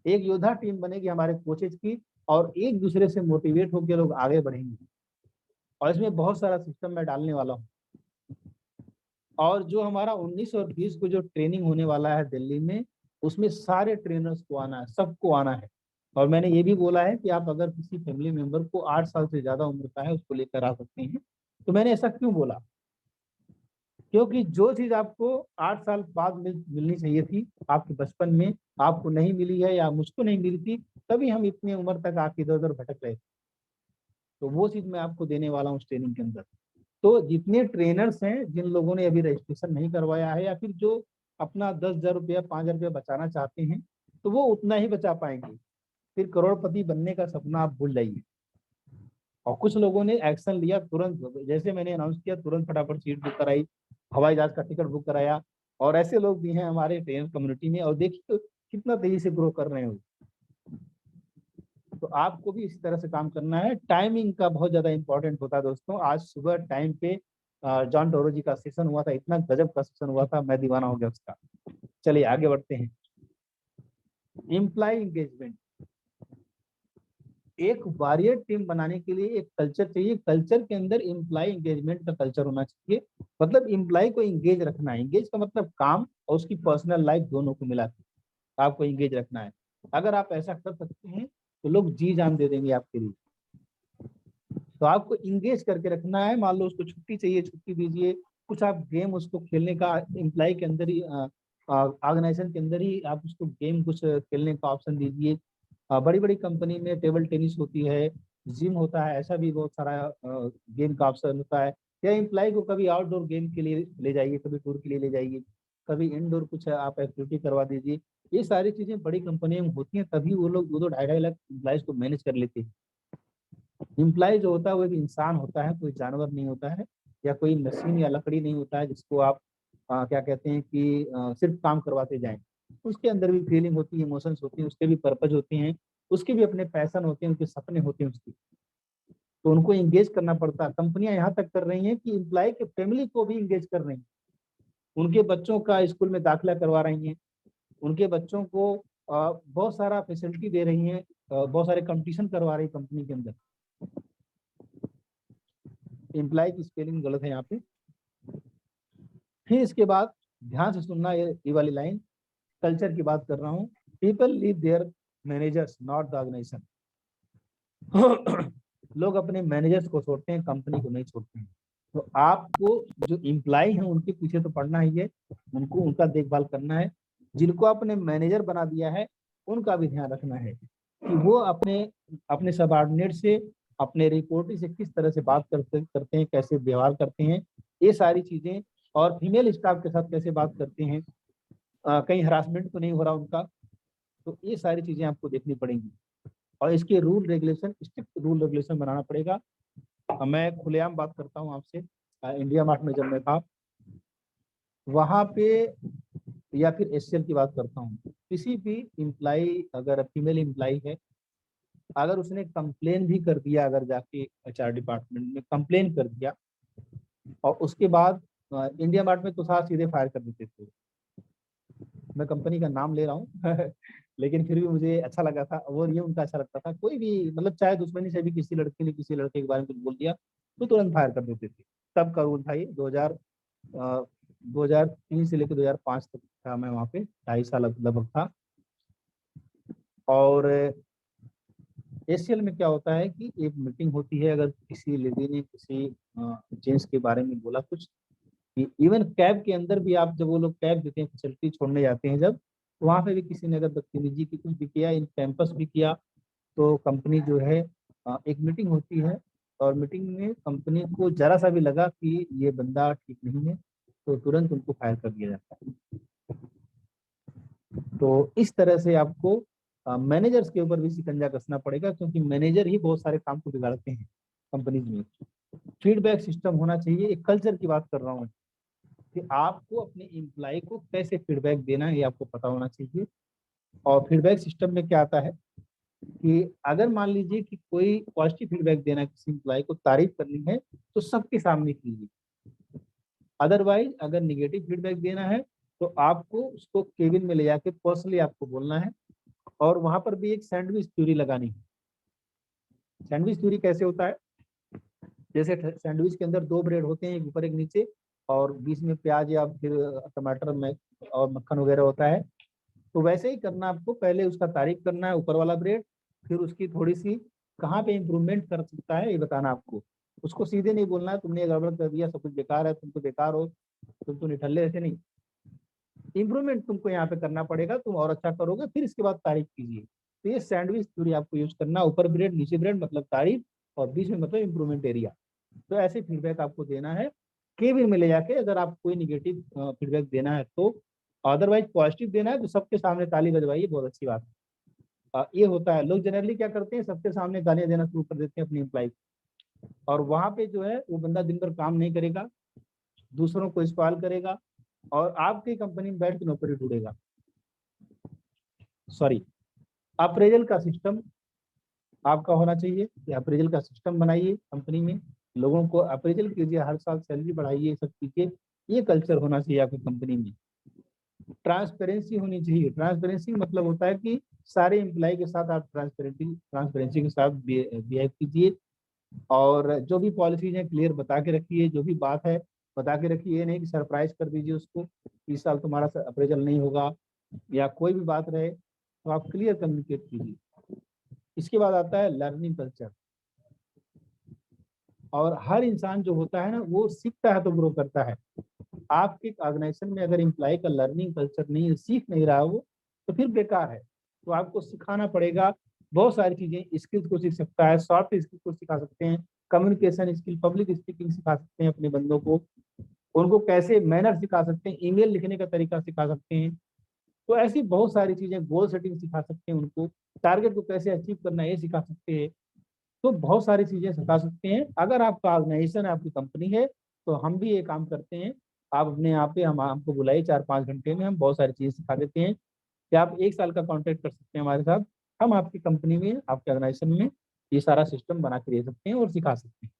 एक योद्धा टीम बनेगी हमारे कोचेज की, और एक दूसरे से मोटिवेट होकर लोग आगे बढ़ेंगे। और इसमें बहुत सारा सिस्टम मैं डालने वाला हूँ। और जो हमारा 19 और 20 को जो ट्रेनिंग होने वाला है दिल्ली में, उसमें सारे ट्रेनर्स को आना है, सबको आना है। और मैंने ये भी बोला है कि आप अगर किसी फैमिली मेंबर को 8 साल से ज्यादा उम्र का है उसको लेकर आ सकते हैं। तो मैंने ऐसा क्यों बोला, क्योंकि जो चीज आपको 8 साल बाद मिलनी चाहिए थी आपके बचपन में, आपको नहीं मिली है या मुझको नहीं मिली थी, तभी हम इतनी उम्र तक आके इधर उधर भटक रहे थे। तो वो चीज मैं आपको देने वाला हूँ उस ट्रेनिंग के अंदर। तो जितने ट्रेनर्स हैं, जिन लोगों ने अभी रजिस्ट्रेशन नहीं करवाया है या फिर जो अपना 10,000 रुपया 5,000 रुपया बचाना चाहते हैं, तो वो उतना ही बचा पाएंगे। फिर करोड़पति बनने का सपना आप भूल जाइए। और कुछ लोगों ने एक्शन लिया तुरंत, जैसे मैंने अनाउंस किया तुरंत फटाफट सीट बुक कराई, हवाई जहाज का टिकट बुक कराया। और ऐसे लोग भी हैं हमारे ट्रेनर कम्युनिटी में, और देखिए तो कितना तेजी से ग्रो कर रहे हैं। तो आपको भी इसी तरह से काम करना है। टाइमिंग का बहुत ज्यादा इंपॉर्टेंट होता है दोस्तों। आज सुबह टाइम पे जॉन टोरो जी का सेशन हुआ था, इतना गजब का सेशन हुआ था, मैं दीवाना हो गया उसका। चलिए आगे बढ़ते हैं। एम्प्लॉय एंगेजमेंट, एक वॉरियर टीम बनाने के लिए एक कल्चर चाहिए। कल्चर के अंदर एम्प्लॉय एंगेजमेंट का कल्चर होना चाहिए। मतलब एम्प्लॉय को एंगेज रखना है। एंगेज का मतलब काम और उसकी पर्सनल लाइफ दोनों को मिला के आपको एंगेज रखना है। अगर आप ऐसा कर सकते हैं तो लोग जी जान दे देंगे आपके लिए। तो आपको इंगेज करके रखना है। मान लो उसको छुट्टी चाहिए, छुट्टी दीजिए। कुछ आप गेम उसको खेलने का, एम्प्लॉय के अंदर ही, ऑर्गेनाइजेशन के अंदर ही आप उसको गेम कुछ खेलने का ऑप्शन दीजिए। बड़ी बड़ी कंपनी में टेबल टेनिस होती है, जिम होता है, ऐसा भी बहुत सारा गेम का ऑप्शन होता है। या एम्प्लॉय को कभी आउटडोर गेम के लिए ले जाइए, कभी टूर के लिए ले जाइए, कभी इंडोर कुछ आप एक्टिविटी करवा दीजिए। ये सारी चीजें बड़ी कंपनियों में होती हैं, तभी वो लोग 2-2 ढाई लाख एम्प्लॉयज को मैनेज कर लेते हैं। इम्प्लाई जो होता है वो एक इंसान होता है, कोई जानवर नहीं होता है, या कोई मशीन या लकड़ी नहीं होता है जिसको आप क्या कहते हैं कि सिर्फ काम करवाते जाएं। उसके अंदर भी फीलिंग होती है, इमोशंस होती हैं, उसके भी पर्पज होते हैं, उसके भी अपने पैशन होते हैं, उनके सपने होते हैं उसकी। तो उनको एंगेज करना पड़ता है। कंपनियां यहाँ तक कर रही हैं कि इम्प्लाई के फैमिली को भी एंगेज कर रही हैं, उनके बच्चों का स्कूल में दाखिला करवा रही हैं, उनके बच्चों को बहुत सारा फैसिलिटी दे रही हैं, बहुत सारे कंपटीशन करवा रही है कंपनी के अंदर। इम्प्लाई की स्पेलिंग गलत है यहाँ पे। फिर इसके बाद ध्यान से सुनना, ये वाली लाइन कल्चर की बात कर रहा हूँ। People leave their managers not the organisation. लोग अपने मैनेजर्स को छोड़ते हैं, कंपनी को नहीं छोड़ते हैं। तो आपको जो इम्प्लाई हैं उनके पीछे तो पड़ना ही है, उनको उनका देखभाल करना है। जिनको आपने मैनेजर बना दिया है उनका भी ध्यान रखना है कि वो अपने अपने सबऑर्डिनेट से, अपने रिपोर्टिंग से किस तरह से बात करते हैं, कैसे व्यवहार करते हैं, ये सारी चीजें। और फीमेल स्टाफ के साथ कैसे बात करते हैं, कहीं हरासमेंट तो नहीं हो रहा उनका। तो ये सारी चीजें आपको देखनी पड़ेंगी और इसके rule regulation, strict rule regulation बनाना पड़ेगा। मैं खुलेआम बात करता हूँ आपसे, इंडिया मार्ट में जब मैं था वहां पे, या फिर एचसीएल की बात करता हूँ, किसी भी इम्प्लाई, अगर फीमेल इम्प्लाई है, अगर उसने कंप्लेन भी कर दिया, अगर जाके एचआर डिपार्टमेंट में कंप्लेन कर दिया और उसके बाद इंडिया मार्ट में तो साथ सीधे फायर कर देते थे। मैं कंपनी का नाम ले रहा हूँ लेकिन फिर भी मुझे अच्छा लगा था और ये उनका अच्छा लगता था। कोई भी मतलब चाहे दुश्मनी से भी किसी लड़के ने किसी लड़के के बारे में कुछ बोल दिया तो तुरंत फायर कर देते थे। तब का रूल था ये, 2003 से लेकर 2005 तक था मैं वहाँ पे, 2.5 साल लगभग था। और एसीएल में क्या होता है कि एक मीटिंग होती है, अगर किसी लेडी ने किसी जेंट्स के बारे में बोला कुछ, कि इवन कैब के अंदर भी, आप जब वो लोग कैब देते हैं, फैसिलिटी छोड़ने जाते हैं जब, वहाँ पे भी किसी ने अगर बदतमीजी की कुछ भी किया, इन कैंपस भी किया, तो कंपनी जो है एक मीटिंग होती है और मीटिंग में कंपनी को जरा सा भी लगा कि ये बंदा ठीक नहीं है तो तुरंत उनको फायर कर दिया जाता है। तो इस तरह से आपको मैनेजर्स के ऊपर भी शिकंजा कसना पड़ेगा, क्योंकि मैनेजर ही बहुत सारे काम को बिगाड़ते हैं कंपनीज में। फीडबैक सिस्टम होना चाहिए, एक कल्चर की बात कर रहा हूँ कि आपको अपने एम्प्लॉय को कैसे फीडबैक देना है ये आपको पता होना चाहिए। और फीडबैक सिस्टम में क्या आता है कि अगर मान लीजिए कि कोई पॉजिटिव फीडबैक देना है, किसी एम्प्लॉय को तारीफ करनी है तो सबके सामने कीजिए। अदरवाइज अगर निगेटिव फीडबैक देना है तो आपको उसको केबिन में ले जाके पर्सनली आपको बोलना है। और वहां पर भी एक सैंडविच थ्योरी लगानी है। सैंडविच थ्योरी कैसे होता है, जैसे सैंडविच के अंदर 2 ब्रेड होते हैं, एक ऊपर एक नीचे, और बीच में प्याज या फिर टमाटर में और मक्खन वगैरह होता है। तो वैसे ही करना आपको, पहले उसका तारीफ करना है ऊपर वाला ब्रेड, फिर उसकी थोड़ी सी कहाँ पे इम्प्रूवमेंट कर सकता है ये बताना आपको। उसको सीधे नहीं बोलना है तुमने ये गड़बड़ कर दिया, सब कुछ बेकार है, तुम तो बेकार हो, तुम तो निठल्ले, ऐसे नहीं। इम्प्रूवमेंट तुमको यहाँ पे करना पड़ेगा, तुम और अच्छा करोगे, फिर इसके बाद तारीफ कीजिए। तो ये सैंडविच थ्योरी आपको यूज करना, ऊपर ब्रेड नीचे ब्रेड मतलब तारीफ, और बीच में मतलब इम्प्रूवमेंट एरिया। तो ऐसे फीडबैक आपको देना है केबिन में ले जाके, अगर आप कोई निगेटिव फीडबैक देना है तो। अदरवाइज पॉजिटिव देना है तो सबके सामने ताली बजवाइए, बहुत अच्छी बात है। ये होता है, लोग जनरली क्या करते हैं, सबके सामने गालियां देना शुरू कर देते हैं अपनी एम्प्लॉय को, और वहां पे जो है वो बंदा दिन भर काम नहीं करेगा, दूसरों को स्पॉइल करेगा और आपकी कंपनी में बैठ के नौकरी ढूंढेगा। सॉरी, अप्रेजल का सिस्टम आपका होना चाहिए कि अप्रेजल का सिस्टम बनाइए कंपनी में, लोगों को अप्रेजल कीजिए, हर साल सैलरी बढ़ाइए, सब चीजें, ये कल्चर होना चाहिए आपकी कंपनी में। ट्रांसपेरेंसी होनी चाहिए। ट्रांसपेरेंसी मतलब होता है कि सारे एम्प्लॉय के साथ आप ट्रांसपेरेंसी के साथ बिहेव कीजिए, और जो भी पॉलिसीज है क्लियर बता के रखिए, जो भी बात है बता के रखिए। ये नहीं कि सरप्राइज कर दीजिए उसको, इस साल तुम्हारा अप्रेजल नहीं होगा, या कोई भी बात रहे तो आप क्लियर कम्युनिकेट कीजिए। इसके बाद आता है लर्निंग कल्चर। और हर इंसान जो होता है ना, वो सीखता है तो ग्रो करता है। आपके ऑर्गेनाइजेशन में अगर एम्प्लॉय का लर्निंग कल्चर नहीं है, सीख नहीं रहा वो, तो फिर बेकार है। तो आपको सिखाना पड़ेगा बहुत सारी चीजें। स्किल्स को सीख सकता है, सॉफ्ट स्किल्स को सिखा सकते हैं, कम्युनिकेशन स्किल, पब्लिक स्पीकिंग सिखा सकते हैं अपने बंदों को, उनको कैसे मैनर सिखा सकते हैं, ईमेल लिखने का तरीका सिखा सकते हैं। तो ऐसी बहुत सारी चीजें, गोल सेटिंग सिखा सकते हैं उनको, टारगेट को कैसे अचीव करना है ये सिखा सकते हैं। तो बहुत सारी चीजें सिखा सकते हैं। अगर आपका ऑर्गेनाइजेशन है, आपकी कंपनी है, तो हम भी ये काम करते हैं। आप अपने यहाँ पे हम आपको बुलाइए, 4-5 घंटे में हम बहुत सारी चीजें सिखा देते हैं कि आप 1 साल का कॉन्ट्रैक्ट कर सकते हैं हमारे साथ। हम आपकी कंपनी में, आपके ऑर्गेनाइजेशन में ये सारा सिस्टम बना के दे सकते हैं और सिखा सकते हैं।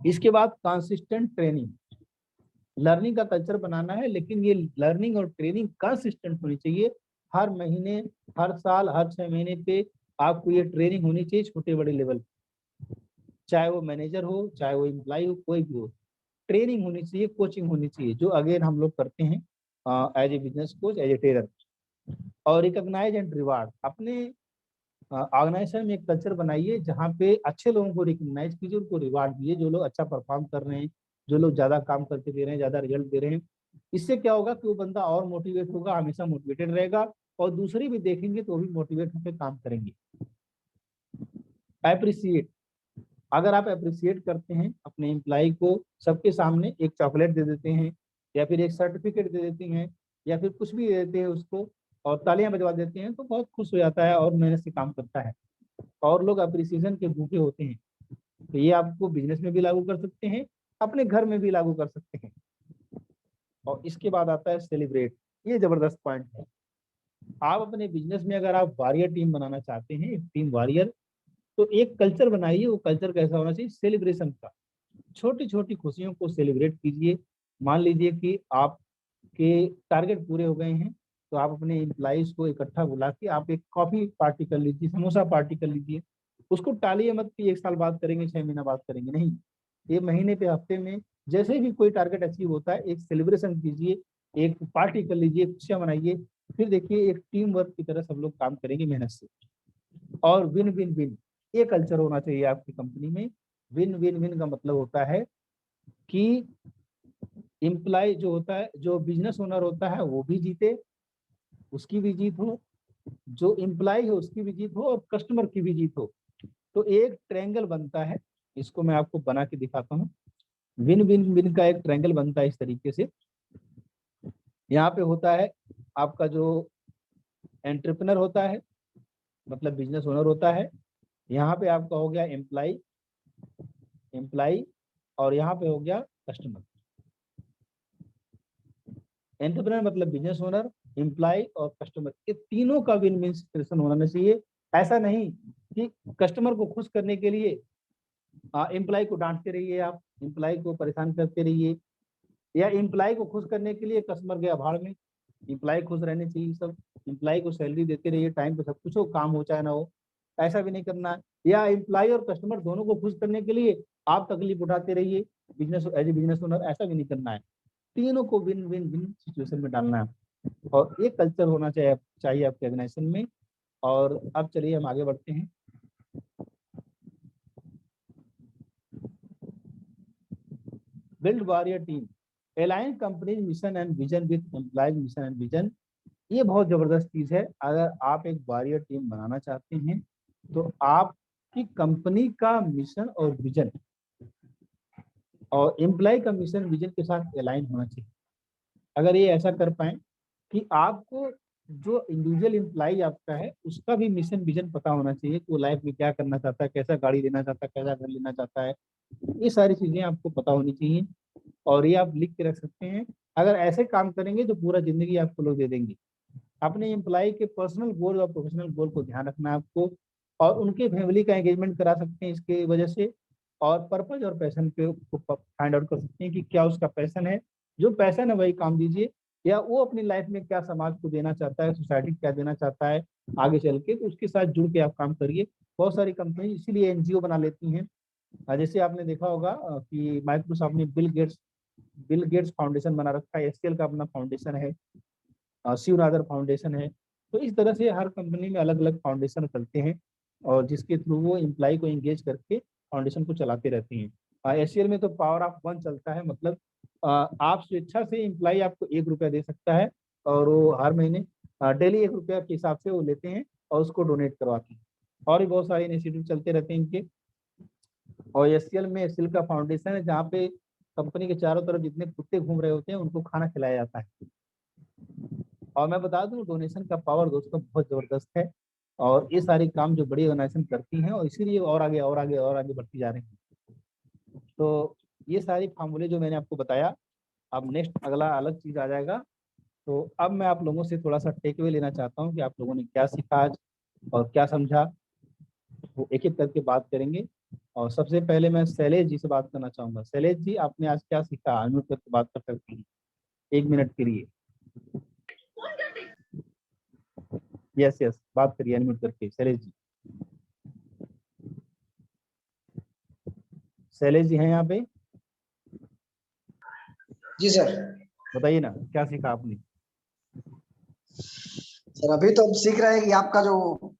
इसके बाद कंसिस्टेंट ट्रेनिंग। लर्निंग का कल्चर बनाना है, लेकिन ये लर्निंग और ट्रेनिंग कंसिस्टेंट होनी चाहिए। हर महीने, हर साल, हर 6 महीने पे आपको ये ट्रेनिंग होनी चाहिए, छोटे बड़े लेवल, चाहे वो मैनेजर हो, चाहे वो एम्प्लॉय हो, कोई भी हो। ट्रेनिंग होनी चाहिए, कोचिंग होनी चाहिए, जो अगेन हम लोग करते हैं as a business coach, as a trainer. और रिकॉग्नाइज एंड रिवार्ड, अपने ऑर्गेनाइजेशन में एक कल्चर बनाइए जहाँ पे अच्छे लोगों को रिकॉग्नाइज कीजिए, उनको रिवार्ड दीजिए, जो लोग अच्छा परफॉर्म कर रहे हैं, जो लोग ज्यादा काम करके दे रहे हैं, ज्यादा रिजल्ट दे रहे हैं। इससे क्या होगा कि वो बंदा और मोटिवेट होगा, हमेशा मोटिवेटेड रहेगा, और दूसरे भी देखेंगे तो वो भी मोटिवेट होकर काम करेंगे। एप्रिसिएट, अगर आप अप्रिसिएट करते हैं अपने एम्प्लॉय को, सबके सामने एक चॉकलेट दे देते हैं, या फिर एक सर्टिफिकेट दे देते हैं, या फिर कुछ भी दे देते हैं उसको, और तालियां बजवा देते हैं, तो बहुत खुश हो जाता है और मेहनत से काम करता है, और लोग अप्रिसिएशन के भूखे होते हैं। तो ये आपको बिजनेस में भी लागू कर सकते हैं, अपने घर में भी लागू कर सकते हैं। और इसके बाद आता है सेलिब्रेट, ये जबरदस्त पॉइंट है। आप अपने बिजनेस में अगर आप वॉरियर टीम बनाना चाहते हैं, एक टीम वॉरियर, तो एक कल्चर बनाइए। वो कल्चर कैसा होना चाहिए? सेलिब्रेशन का। छोटी छोटी खुशियों को सेलिब्रेट कीजिए। मान लीजिए कि आपके टारगेट पूरे हो गए हैं, तो आप अपने एम्प्लॉइज को इकट्ठा बुला के आप एक कॉफी पार्टी कर लीजिए, समोसा पार्टी कर लीजिए। उसको टालिए मत कि 1 साल बाद करेंगे, 6 महीना बाद करेंगे, नहीं। ये महीने पे, हफ्ते में, जैसे भी कोई टारगेट अचीव होता है, एक सेलिब्रेशन कीजिए, एक पार्टी कर लीजिए, खुशियां मनाइए। फिर देखिए एक टीम वर्क की तरह सब लोग काम करेंगे मेहनत से। और विन विन विन, ये कल्चर होना चाहिए आपकी कंपनी में। विन विन विन का मतलब होता है कि एम्प्लॉय जो होता है, जो बिजनेस ओनर होता है, वो भी जीते, उसकी भी जीत हो, जो एम्प्लॉय है उसकी भी जीत हो, और कस्टमर की भी जीत हो। तो एक ट्रायंगल बनता है। इसको मैं आपको बना के दिखाता हूँ। विन विन विन का एक ट्रायंगल बनता है इस तरीके से। यहाँ पे होता है आपका जो एंटरप्रेन्योर होता है, मतलब बिजनेस ओनर होता है। यहाँ पे आपका हो गया एम्प्लॉय, एम्प्लॉय, और यहाँ पे हो गया कस्टमर। एंटरप्रेन्योर मतलब बिजनेस ओनर, एम्प्लॉय और कस्टमर, ये तीनों का विन विन सिचुएशन होना चाहिए। ऐसा नहीं कि कस्टमर को खुश करने के लिए एम्प्लॉय को डांटते रहिए, आप एम्प्लॉय को परेशान करते रहिए, या एम्प्लॉय को खुश करने के लिए कस्टमर गया भाड़ में। एम्प्लॉय खुश रहने चाहिए सब। एम्प्लॉय को सैलरी देते रहिए, टाइम पे सब कुछ हो, काम हो चाहे ना हो, ऐसा भी नहीं करना है। या एम्प्लॉय और कस्टमर दोनों को खुश करने के लिए आप तकलीफ उठाते रहिए business, as a business owner, ऐसा भी नहीं करना है। तीनों को विन विन विन सिचुएशन में डालना है, और ये कल्चर होना चाहिए आपके ऑर्गेनाइजेशन में। और अब चलिए हम आगे बढ़ते हैं। Build warrior team, align company mission and vision with employees mission and vision. ये बहुत जबरदस्त चीज है। अगर आप एक वॉरियर टीम बनाना चाहते हैं, तो आपकी कंपनी का मिशन और विजन और एम्प्लॉय का मिशन विजन के साथ अलाइन होना चाहिए। अगर ये ऐसा कर पाए कि आपको जो इंडिविजुअल एम्प्लॉय आपका है, उसका भी मिशन विजन पता होना चाहिए कि वो लाइफ में क्या करना चाहता है, कैसा गाड़ी लेना चाहता है, कैसा घर लेना चाहता है, ये सारी चीजें आपको पता होनी चाहिए। और ये आप लिख के रख सकते हैं। अगर ऐसे काम करेंगे तो पूरा जिंदगी आपको लोग दे देंगे। अपने एम्प्लॉय के पर्सनल गोल और प्रोफेशनल गोल को ध्यान रखना है आपको, और उनके फैमिली का एंगेजमेंट करा सकते हैं इसके वजह से। और पर्पज और पैशन पे फाइंड आउट कर सकते हैं कि क्या उसका पैशन है। जो पैशन है वही काम दीजिए, या वो अपनी लाइफ में क्या समाज को देना चाहता है, सोसाइटी क्या देना चाहता है आगे चल के, तो उसके साथ जुड़ के आप काम करिए। बहुत सारी कंपनी इसीलिए एनजीओ बना लेती हैं। जैसे आपने देखा होगा कि माइक्रोसॉफ्ट ने बिल गेट्स फाउंडेशन बना रखा है, एससीएल का अपना फाउंडेशन है, शिव नादर फाउंडेशन है। तो इस तरह से हर कंपनी में अलग अलग फाउंडेशन चलते हैं, और जिसके थ्रू वो एम्प्लॉय को एंगेज करके फाउंडेशन को चलाते रहती हैं। एससीएल में तो पावर ऑफ 1 चलता है, मतलब आप स्वेच्छा से एम्प्लॉय आपको 1 रुपया दे सकता है, और वो हर महीने डेली 1 रुपया के हिसाब से वो लेते हैं और उसको डोनेट करवाते हैं। और भी बहुत सारे इनिशिएटिव चलते रहते हैं इनके। और एससीएल में एससीएल का फाउंडेशन है, जहाँ पे कंपनी के चारों तरफ जितने कुत्ते घूम रहे होते हैं उनको खाना खिलाया जाता है। और मैं बता दूं, डोनेशन का पावर दोस्तों बहुत जबरदस्त है। और ये सारे काम जो बड़ी ऑर्गेनाइजेशन करती हैं, और इसीलिए और आगे और आगे और आगे बढ़ती जा रही हैं। तो ये सारी फार्मूले जो मैंने आपको बताया, अब नेक्स्ट अगला अलग चीज आ जाएगा। तो अब मैं आप लोगों से थोड़ा सा टेक अवे लेना चाहता हूँ कि आप लोगों ने क्या सीखा आज और क्या समझा, वो एक एक करके बात करेंगे। और सबसे पहले मैं शैलेश जी से बात करना चाहूंगा। शैलेश जी, आपने आज क्या सीखा? अनम्यूट करके बात कर सकती हैं 1 मिनट के लिए। यस यस, बात करिए अनम्यूट करके शैलेश जी। शैलेश जी हैं यहाँ पे? जी सर। बताइए ना, क्या सीखा आपने? सर अभी तो हम सीख रहे हैं कि आपका जो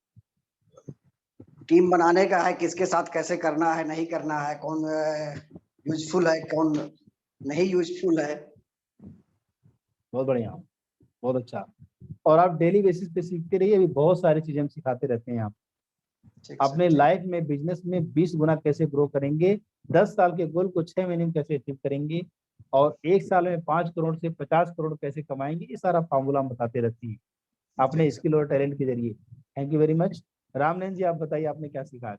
टीम बनाने का है, किसके साथ कैसे करना है, नहीं करना है, कौन यूजफुल है, कौन नहीं यूजफुल है। बहुत बढ़िया, बहुत अच्छा। और आप डेली बेसिस पे सीखते रहिए, अभी बहुत सारी चीजें हम सिखाते रहते हैं। आप ठीक सर, अपने ठीक। लाइफ में बिजनेस में 20 गुना कैसे ग्रो करेंगे, 10 साल के गोल को 6 महीने में कैसे अचीव करेंगे, और 1 साल में 5 करोड़ से 50 करोड़ कैसे कमाएंगे, ये सारा फार्मूला हम बताते रहते हैं अपने ठीक सर। स्किल और टैलेंट के जरिए। Thank you very much. Ramnayan ji, आप बताइए आपने क्या सीखा आज?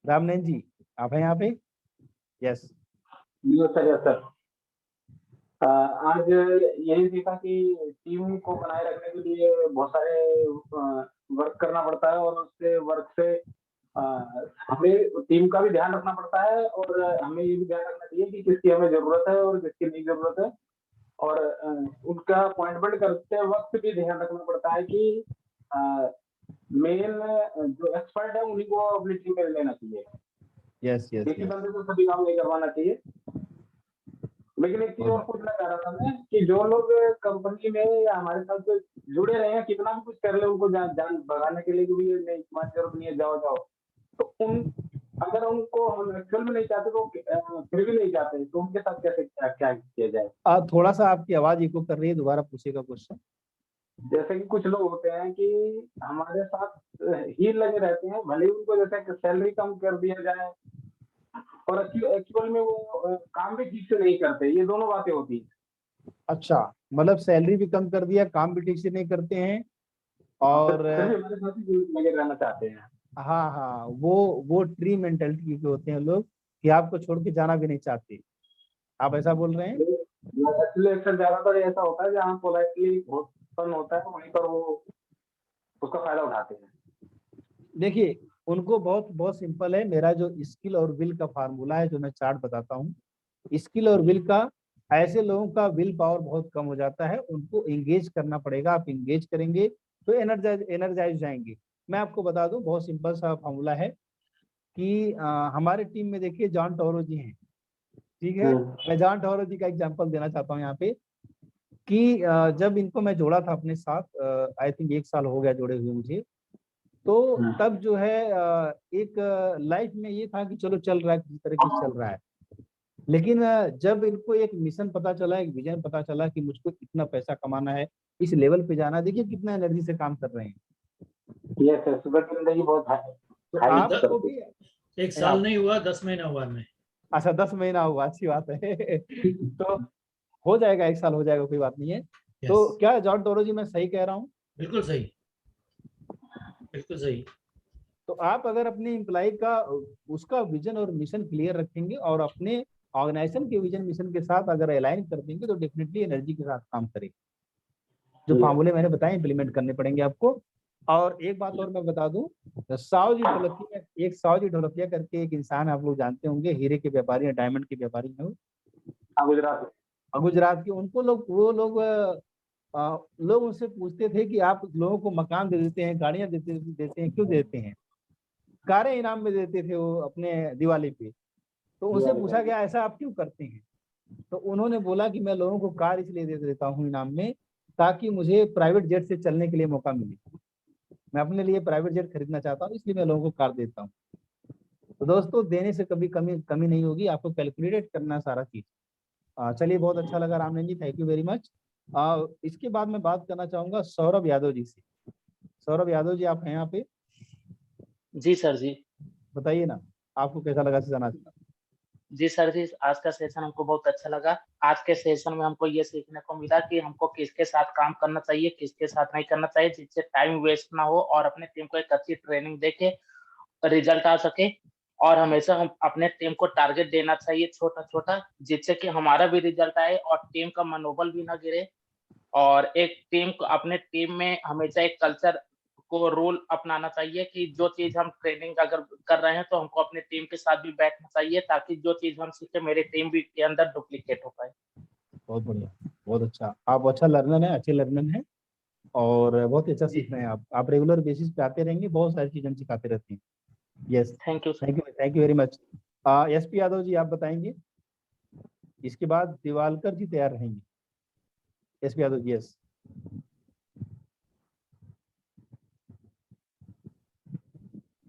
रामनयन जी, आप हैं यहाँ पे? Yes. Yes sir, yes sir. आज यही सीखा कि टीम को बनाए रखने के लिए बहुत सारे वर्क करना पड़ता है, और उससे वर्क से हमें टीम का भी ध्यान रखना पड़ता है, और हमें ये भी ध्यान रखना चाहिए कि किसकी हमें जरूरत है और किसकी नहीं जरूरत है, और उनका अपॉइंटमेंट करते वक्त भी ध्यान रखना पड़ता है कि मेन जो एक्सपर्ट है उन्हीं को अपनी टीम में लेना चाहिए। यस यस किसी यस। बंदे को सभी काम नहीं करवाना चाहिए। लेकिन एक चीज और पूछना चाह रहा था मैं कि जो लोग कंपनी में या हमारे साथ से जुड़े रहे हैं, कितना भी कुछ कर ले, उनको जान भगाने के लिए भी नहीं, तुम्हारी जरूरत नहीं है, जाओ जाओ, तो उन अगर उनको हम एक्चुअल में नहीं चाहते तो फिर भी नहीं चाहते, तो उनके साथ कैसे क्या क्या किया जाए? थोड़ा सा आपकी आवाज इको कर रही है, दोबारा पूछेगा क्वेश्चन। जैसे कि कुछ लोग होते हैं कि हमारे साथ ही लगे रहते हैं, भले ही उनको जैसे सैलरी कम कर दिया जाए, और एक्चुअल में वो काम भी ठीक से नहीं करते, ये दोनों बातें होती हैं। अच्छा, मतलब सैलरी भी कम कर दिया, काम भी ठीक से नहीं करते हैं, और फिर भी हमारे साथ ही लगे रहना चाहते हैं। हाँ हाँ, वो ट्री मेंटेलिटी के होते हैं लोग, कि आपको छोड़ के जाना भी नहीं चाहते। आप ऐसा बोल रहे हैं? एक्चुअली अक्सर ज्यादातर ऐसा होता है जहाँ पोलाइटली बहुत फन होता है, वहीं पर वो उसका फायदा उठाते हैं। देखिए, उनको बहुत बहुत सिंपल है। मेरा जो स्किल और विल का फार्मूला है, जो मैं चार्ट बताता हूँ, स्किल और विल का, ऐसे लोगों का विल पावर बहुत कम हो जाता है, उनको एंगेज करना पड़ेगा। आप एंगेज करेंगे तो एनर्जाइज जाएंगे। मैं आपको बता दूं, बहुत सिंपल सा फार्मूला है कि हमारे टीम में देखिए जॉन टोरो जी हैं, ठीक है। मैं जॉन टोरो जी का एग्जांपल देना चाहता हूँ यहाँ पे, कि जब इनको मैं जोड़ा था अपने साथ, आई थिंक 1 साल हो गया जोड़े हुए मुझे, तो तब जो है एक लाइफ में ये था कि चलो चल रहा है, किसी तरीके से चल रहा है। लेकिन जब इनको एक मिशन पता चला, एक विजन पता चला कि मुझको इतना पैसा कमाना है, इस लेवल पे जाना, देखिए कितना एनर्जी से काम कर रहे हैं। यस, सुबह की जिंदगी बहुत तो हाई आपको भी 1 साल नहीं हुआ, 10 महीना हुआ हमें। अच्छा, 10 महीना हुआ, अच्छी बात है। तो हो जाएगा, 1 साल हो जाएगा, कोई बात नहीं है। तो यस, क्या जॉन टोरो जी मैं सही कह रहा हूँ? बिल्कुल सही, बिल्कुल सही। तो आप अगर अपने एम्प्लॉय का उसका विजन और मिशन क्लियर रखेंगे, और अपने ऑर्गेनाइजेशन के विजन मिशन के साथ अगर अलाइन कर देंगे, तो डेफिनेटली एनर्जी के साथ काम करेंगे। जो फार्मूले मैंने बताए इंप्लीमेंट करने पड़ेंगे आपको। और एक बात और मैं बता दूं, सावजी ढोलकिया, एक सावजी ढोलकिया करके एक इंसान आप लोग जानते होंगे, हीरे के व्यापारी हैं, डायमंड के व्यापारी हैं, गुजरात। गुजरात के। उनको लोग उनसे पूछते थे कि आप लोगों को मकान दे देते हैं, गाड़ियां देते हैं, क्यों देते हैं? कारें इनाम में देते थे वो अपने दिवाली पे। तो उनसे पूछा गया ऐसा आप क्यों करते हैं? तो उन्होंने बोला कि मैं लोगों को कार इसलिए दे देता हूँ इनाम में, ताकि मुझे प्राइवेट जेट से चलने के लिए मौका मिले। मैं अपने लिए प्राइवेट जेट खरीदना चाहता हूँ, इसलिए मैं लोगों को कार देता हूँ। तो दोस्तों, देने से कभी कमी नहीं होगी, आपको कैलकुलेट करना सारा चीज। चलिए, बहुत अच्छा लगा रामनयन जी, थैंक यू वेरी मच। इसके बाद मैं बात करना चाहूंगा सौरभ यादव जी से। सौरभ यादव जी, आप हैं यहाँ पे? जी सर जी। बताइए ना, आपको कैसा लगा सेशन आज का? जी सर जी, आज का सेशन हमको बहुत अच्छा लगा। आज के सेशन में हमको ये सीखने को मिला कि हमको किसके साथ काम करना चाहिए, किसके साथ नहीं करना चाहिए, जिससे टाइम वेस्ट ना हो और अपने टीम को एक अच्छी ट्रेनिंग देके रिजल्ट आ सके। और हमेशा हम अपने टीम को टारगेट देना चाहिए छोटा-छोटा, जिससे कि हमारा भी रिजल्ट आए और टीम का मनोबल भी ना गिरे। और एक टीम को अपने टीम में हमेशा एक कल्चर को रूल अपनाना चाहिए कि जो चीज़ हम ट्रेनिंग अगर कर रहे हैं तो हमको अपनी टीम के साथ भी बैठना चाहिए, ताकि जो चीज़ हम सीखे मेरी टीम भी के अंदर डुप्लीकेट हो पाए। बहुत बढ़िया, बहुत अच्छा। आप अच्छा लर्नर हैं, अच्छे लर्नर हैं, और बहुत ही अच्छा सीख रहे हैं आप रेगुलर बेसिस पे आते रहेंगे, बहुत सारी चीजें हम सिखाते रहते हैं। Yes, thank you sir. Thank you very much. SP Yadav ji, आप बताएंगे। इसके बाद दिवालकर जी तैयार रहेंगे। SP Yadav ji, yes.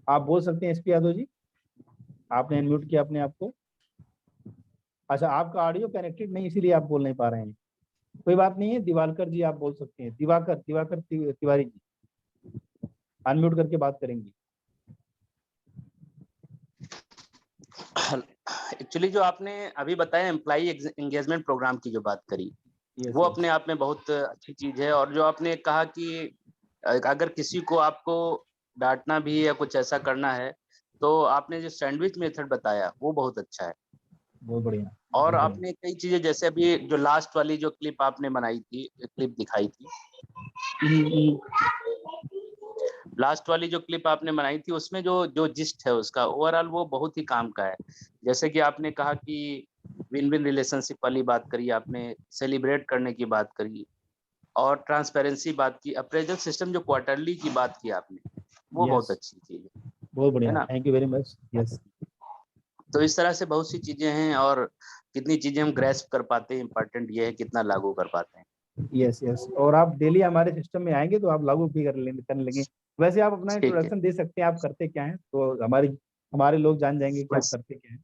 आप बोल सकते हैं एसपी यादव जी, आपने अनम्यूट किया अपने आप को। अच्छा, आपका ऑडियो कनेक्टेड नहीं, इसीलिए आप बोल नहीं पा रहे हैं। कोई बात नहीं है, दिवाकर जी आप बोल सकते हैं। दिवाकर तिवारी जी अनम्यूट करके बात करेंगे। एक्चुअली जो आपने अभी बताया एम्प्लॉई एंगेजमेंट प्रोग्राम की जो बात करी, वो अपने आप में बहुत अच्छी चीज है। और जो आपने कहा कि अगर किसी को आपको डांटना भी है या कुछ ऐसा करना है, तो आपने जो सैंडविच मेथड बताया वो बहुत अच्छा है। बहुत बढ़िया। और आपने कई चीजें, जैसे अभी जो लास्ट वाली जो क्लिप आपने बनाई थी, क्लिप दिखाई थी, लास्ट वाली जो क्लिप आपने बनाई थी, उसमें जो जो जिस्ट है उसका ओवरऑल वो बहुत ही काम का है। जैसे कि आपने कहा कि विन विन रिलेशनशिप वाली बात करी आपने, सेलिब्रेट करने की बात करी, और ट्रांसपेरेंसी बात की, अप्रेजल सिस्टम जो क्वार्टरली की बात की आपने, वो बहुत अच्छी चीज है। बहुत बढ़िया, ना? Thank you very much. Yes, तो इस तरह से बहुत सी चीजें हैं, और कितनी चीजें हम ग्रेस्प कर पाते हैं, इम्पोर्टेंट ये है कितना लागू कर पाते हैं। Yes yes. और आप डेली हमारे सिस्टम में आएंगे तो आप लागू भी करने लगे। वैसे आप अपना ठीक है। इंट्रोडक्शन दे सकते हैं, आप करते क्या हैं, तो हमारे लोग जान जाएंगे कि आप करते क्या हैं।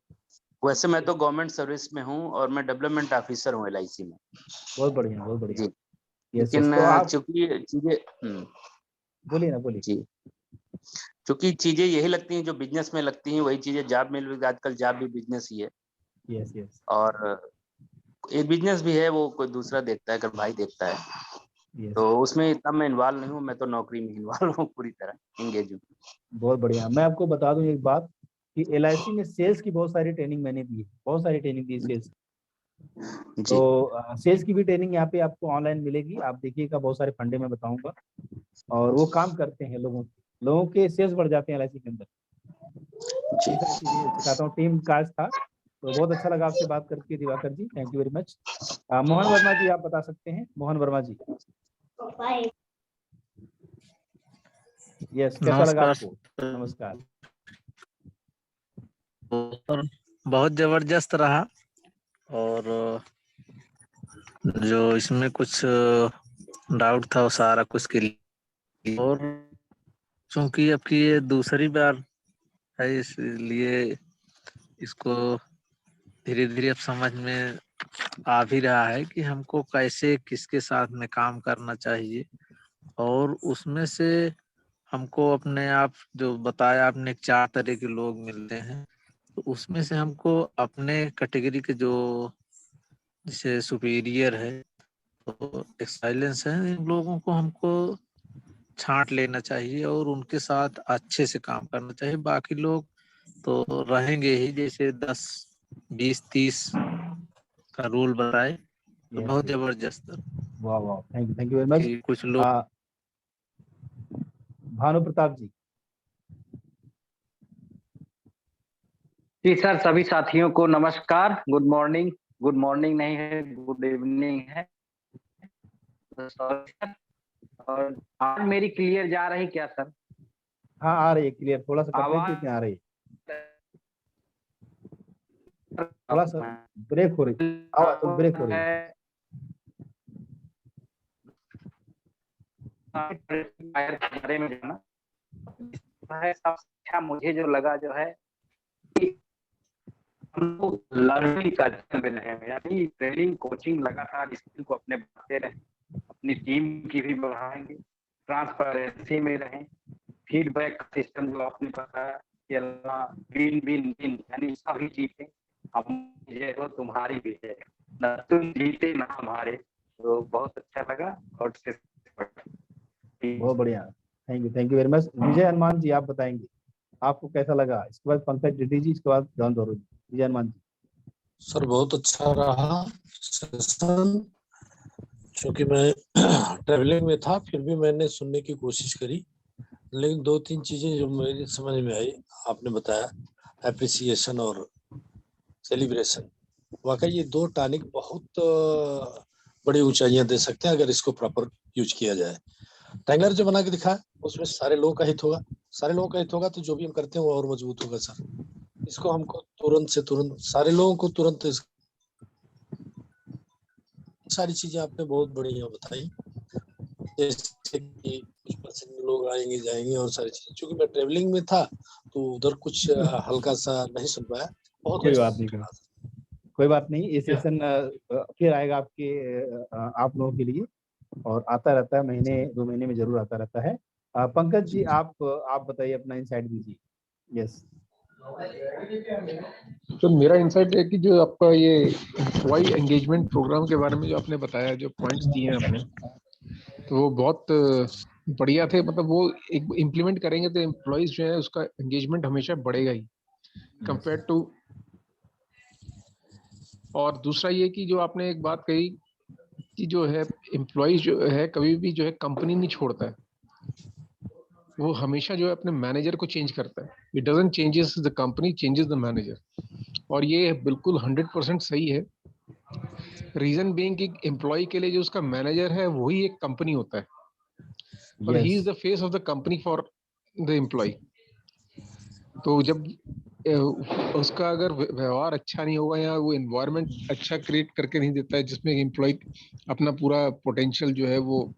वैसे मैं तो गवर्नमेंट सर्विस में हूँ और मैं डेवलपमेंट ऑफिसर हूँ LIC में। बहुत बढ़िया, बहुत बढ़िया। जी। Yes yes. लेकिन तो आप चूंकि चीजें बोलिए ना, बोलिए। जी, क्योंकि चीजें यही लगती हैं जो बिजनेस में लगती हैं, वही चीजें जॉब में भी, आजकल जॉब भी बिजनेस ही है। Yes yes. और एक बिजनेस भी है, वो कोई दूसरा देखता है, अगर भाई देखता है, यस, तो उसमें इतना मैं इन्वॉल्व नहीं हूँ। मैं तो नौकरी में इन्वॉल्व हूँ, पूरी तरह इंगेज हूँ। बहुत बढ़िया। मैं आपको बता दूं एक बात कि LIC में सेल्स की बहुत सारी ट्रेनिंग मैंने दी है, बहुत सारी ट्रेनिंग दी सेल्स। जी। तो सेल्स की भी ट्रेनिंग यहाँ पे आपको ऑनलाइन मिलेगी, आप देखिएगा, बहुत सारे फंडे में बताऊंगा। और वो काम करते हैं, लोगों के सेल्स बढ़ जाते हैं LIC के अंदर। ये सारी चीजें सिखाता हूँ, टीम काज था। तो बहुत अच्छा लगा आपसे बात करके Diwakar ji, thank you very much. Mohan Verma ji आप बता सकते हैं, मोहन वर्मा जी। यस, कैसा लगा आपको? नमस्कार। बहुत जबरदस्त रहा। और जो इसमें कुछ डाउट था वो सारा कुछ क्लियर। और चूंकि अब की ये दूसरी बार है, इसलिए इसको धीरे धीरे अब समझ में आ भी रहा है कि हमको कैसे किसके साथ में काम करना चाहिए। और उसमें से हमको अपने आप जो बताया आपने, 4 तरह के लोग मिलते हैं, तो उसमें से हमको अपने कैटेगरी के जो जैसे सुपीरियर है, तो एक्साइलेंस है, इन लोगों को हमको छांट लेना चाहिए और उनके साथ अच्छे से काम करना चाहिए। बाकी लोग तो रहेंगे ही, जैसे 10, 20, 30 का रूल बताए, तो बहुत जबरदस्त। वाह वाह, थैंक यू वेरी मच। कि कुछ लोग भानु प्रताप जी। जी सर, सभी साथियों को नमस्कार, गुड मॉर्निंग। गुड मॉर्निंग नहीं है, गुड इवनिंग है। और आज मेरी क्लियर जा रही क्या सर? हाँ आ रही है क्लियर, थोड़ा सा कट रही थी, आ रही है, थोड़ा सा ब्रेक हो रही, आवाज तो ब्रेक हो रही है। बारे में जाना है, सबसे अच्छा मुझे जो लगा जो है कि हम लोग लर्निंग कल्चर में रहे, यानी ट्रेनिंग कोचिंग लगातार स्किल को अपने बढ़ाते रहे, अपनी टीम की भी बढ़ाएंगे, ट्रांसपेरेंसी में रहें, फीडबैक सिस्टम जो आपने बताया कि अल्लाह विन विन विन, यानी सभी जीते, हम ये हो तुम्हारी भी है, ना तुम जीते ना हमारे। तो बहुत अच्छा लगा। और बहुत बढ़िया, थैंक यू वेरी मच। विजय हनुमान जी आप बताएंगे आपको कैसा लगा? इसके बाद पंकज रेड्डी जी, इसके बाद जॉन दोरो जी। विजय हनुमान जी। सर बहुत अच्छा रहा सेशन, क्योंकि मैं ट्रेवलिंग में था, फिर भी मैंने सुनने की कोशिश करी, लेकिन 2-3 चीजें जो मेरी समझ में आई, आपने बताया एप्रिसिएशन और सेलिब्रेशन। वाकई ये 2 टॉनिक बहुत बड़ी ऊंचाइयां दे सकते हैं अगर इसको प्रॉपर यूज किया जाए। टैंगलर जो बना के दिखाया उसमें सारे लोगों का हित होगा, सारे लोगों का हित होगा तो जो भी हम करते हैं वो और मजबूत होगा सर। इसको हमको तुरंत से तुरंत सारे लोगों को तुरंत सारी चीजें आपने बहुत बढ़िया बताई, जैसे कि कुछ से लोग आएंगे जाएंगे और सारी चीजें। क्योंकि मैं ट्रेवलिंग में था तो उधर कुछ हल्का सा नहीं सुन पाया। बहुत कोई अच्छा बात नहीं, कोई बात नहीं। ये सेशन फिर आएगा आपके आप लोगों के लिए, और आता रहता है, महीने 2 महीने में जरूर आता रहता है। पंकज जी आप बताइए, अपना इंसाइट दीजिए। यस तो मेरा इंसाइट है कि जो आपका ये एम्प्लॉय एंगेजमेंट प्रोग्राम के बारे में जो आपने बताया, जो पॉइंट्स दिए हैं आपने, तो वो बहुत बढ़िया थे। मतलब वो एक इम्प्लीमेंट करेंगे तो एम्प्लॉयज जो है उसका एंगेजमेंट हमेशा बढ़ेगा ही कंपेयर टू। और दूसरा ये कि जो आपने एक बात कही कि जो है एम्प्लॉय जो है कभी भी जो है कंपनी नहीं छोड़ता है, वो हमेशा जो है अपने मैनेजर को चेंज करता है। It doesn't changes the company, changes the manager. और ये बिल्कुल 100% सही है। रीजन बीइंग कि एम्प्लॉय के लिए जो उसका मैनेजर है वही एक कंपनी होता है, और he is the face of the company for the employ. तो जब उसका अगर व्यवहार अच्छा नहीं होगा या वो एनवायरनमेंट अच्छा क्रिएट करके नहीं देता है जिसमें एम्प्लॉय अपना पूरा पोटेंशियल जो है वो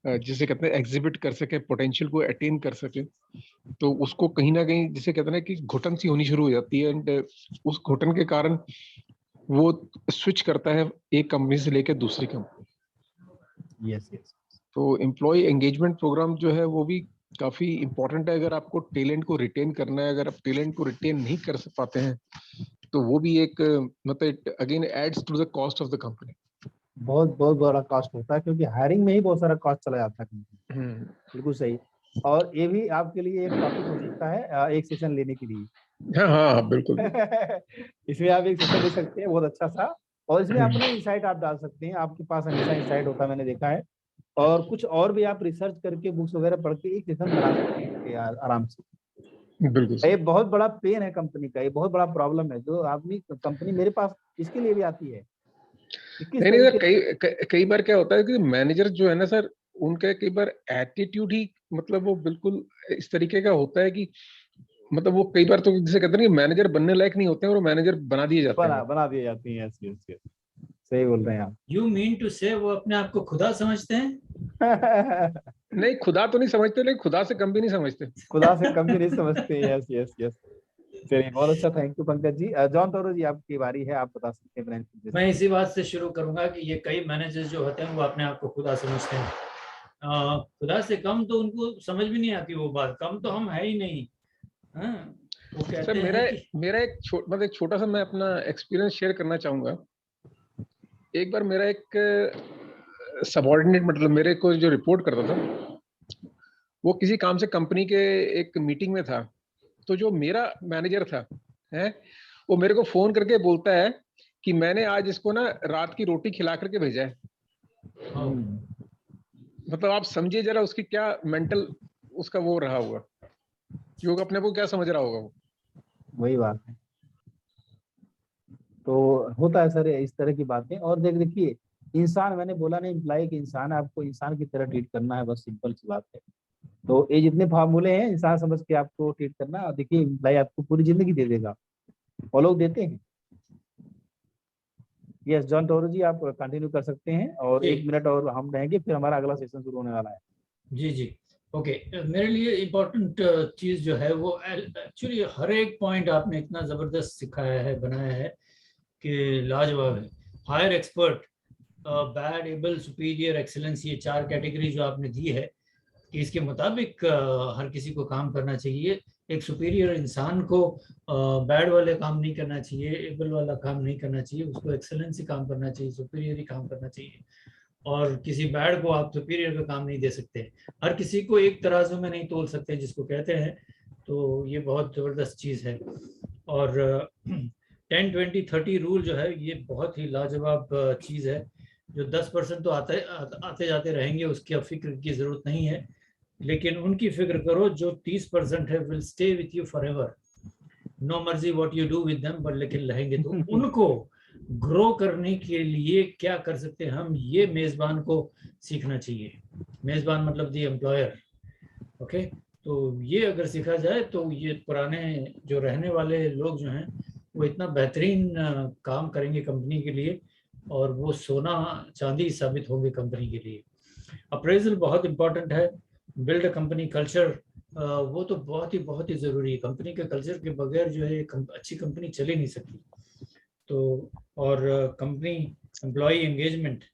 जिसे कहते हैं एग्जिबिट कर सके, पोटेंशियल को अटेन कर सके, तो उसको कहीं ना कहीं जिसे कहते हैं कि घुटन सी होनी शुरू हो जाती है। एंड उस घुटन के कारण वो स्विच करता है एक कंपनी से लेकर दूसरी कंपनी। Yes yes. तो एम्प्लॉय एंगेजमेंट प्रोग्राम जो है वो भी काफी इंपॉर्टेंट है अगर आपको टैलेंट को रिटेन करना है। अगर आप टैलेंट को रिटेन नहीं कर पाते हैं तो वो भी एक मतलब again adds to the cost of the company. बहुत बहुत बड़ा कॉस्ट होता है, क्योंकि हायरिंग में ही बहुत सारा कॉस्ट चला जाता है। बिल्कुल सही। और ये भी आपके लिए एक टॉपिक हो सकता है एक सेशन लेने के लिए। हाँ बिल्कुल। इसमें आप एक सेशन ले सकते हैं बहुत अच्छा सा, और इसमें अपने इंसाइट आप डाल सकते हैं। आपके पास हमेशा इंसाइट होता है, मैंने देखा है। और कुछ और भी आप रिसर्च करके बुक्स वगैरह पढ़ के एक सेशन बना सकते हैं यार आराम से। बिल्कुल। ये बहुत बड़ा पेन है कंपनी का, ये बहुत बड़ा प्रॉब्लम है जो आदमी कंपनी मेरे पास इसके लिए भी आती है। नहीं सर, कई बार क्या होता है कि मैनेजर जो है ना सर, उनका कई बार एटीट्यूड ही मतलब वो बिल्कुल इस तरीके का होता है कि मतलब वो कई बार तो जिसे कहते हैं कि मैनेजर बनने लायक नहीं होते हैं और मैनेजर बना दिए जाते हैं। बना दिए जाते हैं। यस यस यस, सही बोल रहे हैं आप। यू मीन टू से वो अपने आप को खुदा समझते हैं? नहीं, खुदा तो नहीं समझते, लेकिन खुदा से कम भी नहीं समझते। खुदा से कम भी नहीं समझते। Yes yes yes. चलिए बहुत अच्छा, thank you Pankaj ji. John Toro ji आपकी बारी है, आप बता सकते हैं। मैं इसी बात से शुरू करूंगा कि ये कई मैनेजर्स जो होते हैं वो अपने आप को खुदा समझते हैं। खुदा से कम तो उनको समझ भी नहीं आती वो बात, कम तो हम है ही नहीं। वो कहते सर मेरा एक छोटा सा मैं अपना एक्सपीरियंस शेयर करना चाहूंगा। एक बार मेरा एक सबऑर्डिनेट मतलब मेरे को जो रिपोर्ट करता था वो किसी काम से कंपनी के एक मीटिंग में था। तो जो मेरा मैनेजर था वो मेरे को फोन करके बोलता है कि मैंने आज इसको ना रात की रोटी खिला करके भेजा है। मतलब आप समझिए जरा उसकी क्या मेंटल उसका वो रहा होगा, योग अपने को क्या समझ रहा होगा वो। वही बात है। तो होता है सर इस तरह की बातें। और देखिए इंसान, मैंने बोला नहीं इम्प्लाई कि इंसान आपको इंसान की तरह ट्रीट करना है, बस सिंपल सी बात है। तो ये जितने फार्मूले हैं इंसान समझ के आपको ट्रीट करना। और देखिए इम्प्लाई आपको पूरी जिंदगी दे देगा, वो लोग देते हैं। यस जॉन टोरो जी आप कंटिन्यू कर सकते हैं, और 1 मिनट और हम रहेंगे, फिर हमारा अगला सेशन शुरू होने वाला है। जी जी ओके। मेरे लिए इम्पोर्टेंट चीज जो है वो एक्चुअली हर एक पॉइंट आपने इतना जबरदस्त सिखाया है, बनाया है कि लाजवाब है। Hire expert, bad, able, superior, excellence, ये 4 कैटेगरी जो आपने दी है कि इसके मुताबिक हर किसी को काम करना चाहिए। एक सुपीरियर इंसान को बैड वाले काम नहीं करना चाहिए, एबल वाला काम नहीं करना चाहिए, उसको एक्सेलेंस ही काम करना चाहिए, सुपीरियर ही काम करना चाहिए। और किसी बैड को आप सुपीरियर का काम नहीं दे सकते। हर किसी को एक तराजू में नहीं तोल सकते जिसको कहते हैं। तो ये बहुत ज़बरदस्त चीज़ है। और 10-20-30 रूल जो है ये बहुत ही लाजवाब चीज़ है। जो 10% तो आते जाते रहेंगे, उसकी अब फिक्र की ज़रूरत नहीं है, लेकिन उनकी फिक्र करो जो 30% है, will stay with you forever. No मर्जी what you do with them, but लेकिन रहेंगे। तो उनको ग्रो करने के लिए क्या कर सकते हैं हम, ये मेज़बान को सीखना चाहिए। मेज़बान मतलब दी एम्प्लॉयर। ओके, तो ये अगर सीखा जाए तो ये पुराने जो रहने वाले लोग जो हैं वो इतना बेहतरीन काम करेंगे कंपनी के लिए, और वो सोना चांदी साबित होंगे कंपनी के लिए। अप्रेजल बहुत इंपॉर्टेंट है। बिल्ड अ कंपनी कल्चर, वो तो बहुत ही ज़रूरी है। कंपनी के कल्चर के बगैर जो है अच्छी कंपनी चल ही नहीं सकती। तो और company employ engagement,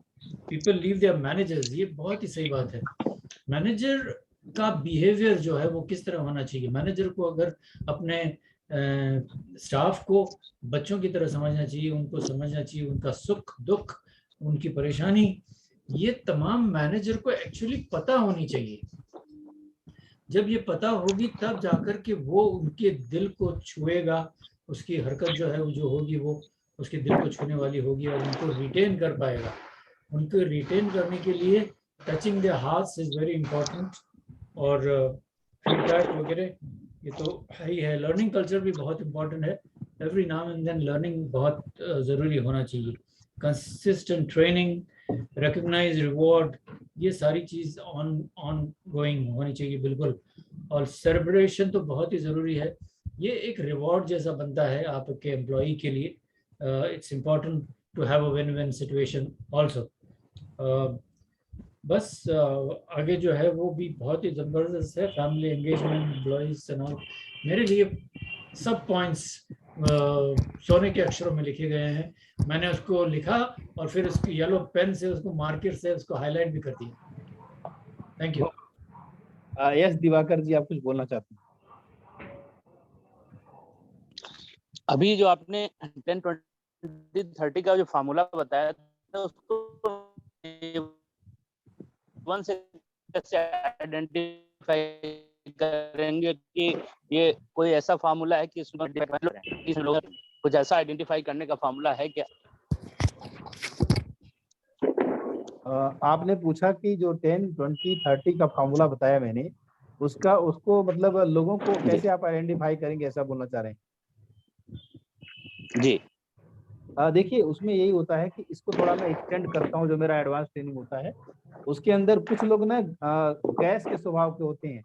people leave their managers, ये बहुत ही सही बात है। मैनेजर का बिहेवियर जो है वो किस तरह होना चाहिए। मैनेजर को अगर अपने स्टाफ को बच्चों की तरह समझना चाहिए, उनको समझना चाहिए, उनका सुख दुख, उनकी परेशानी, ये तमाम मैनेजर को एक्चुअली पता होनी चाहिए। जब ये पता होगी तब जाकर के वो उनके दिल को छुएगा, उसकी हरकत जो है वो जो होगी वो उसके दिल को छूने वाली होगी और उनको रिटेन कर पाएगा। उनको रिटेन करने के लिए touching the hearts is very important, और फीडबैक वगैरह ये तो है ही है। लर्निंग कल्चर भी बहुत इंपॉर्टेंट है। Every now and then learning बहुत ज़रूरी होना चाहिए। कंसिस्टेंट ट्रेनिंग, रिकॉग्नाइज रिवॉर्ड, ये सारी चीज़ ऑन गोइंग होनी चाहिए बिल्कुल। और सेलिब्रेशन तो बहुत ही ज़रूरी है। ये एक रिवॉर्ड जैसा बनता है आपके एम्प्लॉई के लिए। It's important to have a win win situation also. बस आगे जो है वो भी बहुत ही ज़बरदस्त है। Family engagement, employees and all, मेरे लिए सब पॉइंट्स सोने के अक्षरों में लिखे गए हैं। मैंने उसको लिखा और फिर उसकी येलो पेन से उसको मार्कर से उसको हाईलाइट भी कर दिया। Thank you. यस दिवाकर जी, आप कुछ बोलना चाहते हैं? अभी जो आपने 10-20-30 का जो फार्मूला बताया था उसको वन से कैसे आइडेंटिफाई करेंगे कि ये कोई ऐसा फार्मूला है कि इसमें लोग कुछ ऐसा आइडेंटिफाई करने का फार्मूला है क्या? आपने पूछा कि जो 10-20-30 का फार्मूला बताया मैंने, उसको मतलब लोगों को कैसे आप आइडेंटिफाई करेंगे, ऐसा बोलना चाह रहे हैं? जी देखिए उसमें यही होता है कि इसको थोड़ा मैं एक्सटेंड करता हूँ। जो मेरा एडवांस ट्रेनिंग होता है उसके अंदर कुछ लोग ना गैस के स्वभाव के होते हैं।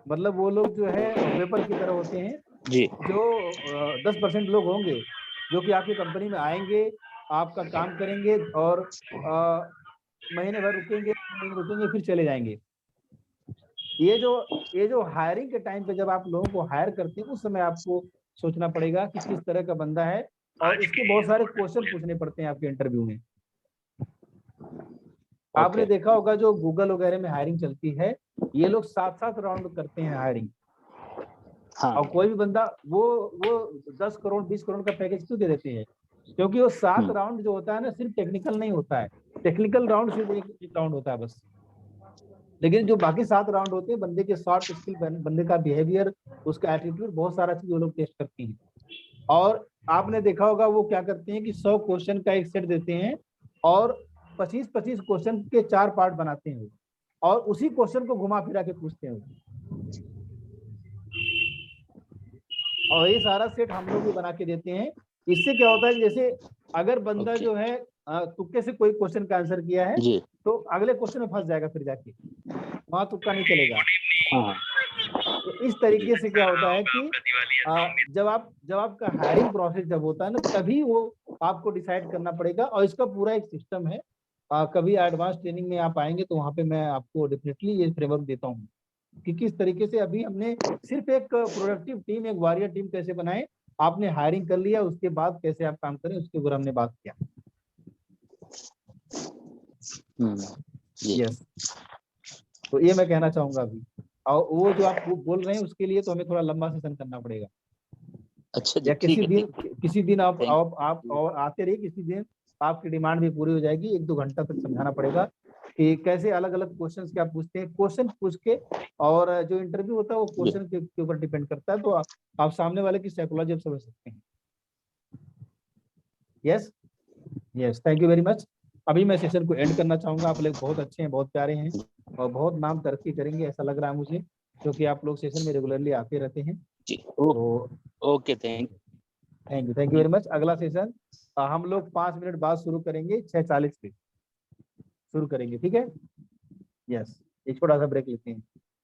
मतलब वो लोग जो है वेपर की तरह होते हैं। जी जो 10% लोग होंगे जो कि आपकी कंपनी में आएंगे, आपका काम करेंगे और महीने भर रुकेंगे फिर चले जाएंगे। ये जो हायरिंग के टाइम पे जब आप लोगों को हायर करते हैं उस समय आपको सोचना पड़ेगा कि किस तरह का बंदा है, और इसके बहुत सारे क्वेश्चन पूछने पड़ते हैं आपके इंटरव्यू में। आपने देखा होगा जो गूगल वगैरह में हायरिंग चलती है, ये लोग 7-7 राउंड करते हैं हायरिंग। हाँ। और कोई भी बंदा वो 10 करोड़ 20 करोड़ का पैकेज क्यों दे देते हैं? क्योंकि वो 7 राउंड जो होता है ना, सिर्फ टेक्निकल नहीं होता है। टेक्निकल राउंड सिर्फ एक राउंड होता है बस, लेकिन जो बाकी 7 राउंड होते हैं, बंदे के सॉफ्ट स्किल, बंदे का बिहेवियर, उसका एटीट्यूड, बहुत सारा चीज वो लोग टेस्ट करते हैं। और आपने देखा होगा वो क्या करते हैं कि 100 क्वेश्चन का एक सेट देते हैं और 25-25 क्वेश्चन के 4 पार्ट बनाते हैं और उसी क्वेश्चन को घुमा फिरा के पूछते हैं। और ये सारा सेट हम लोग भी बना के देते हैं। इससे क्या होता है, जैसे अगर बंदा जो है तुक्के से कोई क्वेश्चन का आंसर किया है तो अगले क्वेश्चन में फंस जाएगा, फिर जाके वहां तुक्का नहीं चलेगा। तो इस तरीके से क्या होता है कि जब आपका हायरिंग प्रोसेस जब होता है ना, तभी वो आपको डिसाइड करना पड़ेगा। और इसका पूरा एक सिस्टम है। कभी एडवांस ट्रेनिंग में आप आएंगे तो वहाँ पे मैं आपको डेफिनेटली ये फ्रेमवर्क देता हूँ कि किस तरीके से अभी हमने सिर्फ एक प्रोडक्टिव टीम, एक वॉरियर टीम कैसे बनाए। आपने हायरिंग कर लिया, उसके बाद कैसे आप काम करें उसके ऊपर हमने बात किया। यस, तो ये मैं कहना चाहूंगा अभी। और वो जो आप बोल रहे हैं उसके लिए तो हमें थोड़ा लंबा सेशन करना पड़ेगा। अच्छा, या किसी दिन आप और आते रहिए, किसी दिन आपकी डिमांड भी पूरी हो जाएगी। 1-2 घंटा तक समझाना पड़ेगा कि कैसे अलग अलग क्वेश्चंस क्या पूछते हैं। क्वेश्चन पूछ के, और जो इंटरव्यू होता है वो क्वेश्चन के ऊपर डिपेंड करता है। तो आप सामने वाले की साइकोलॉजी आप समझ सकते हैं। Yes, thank you very much. अभी मैं सेशन को एंड करना चाहूंगा। आप लोग बहुत अच्छे हैं, बहुत प्यारे हैं और बहुत नाम तरक्की करेंगे ऐसा लग रहा है मुझे, क्योंकि आप लोग सेशन में रेगुलरली आते रहते हैं। Okay, thank you very much. अगला सेशन हम लोग 5 मिनट बाद शुरू करेंगे, 6:40 पे शुरू करेंगे, ठीक है? यस, एक छोटा सा ब्रेक लेते हैं।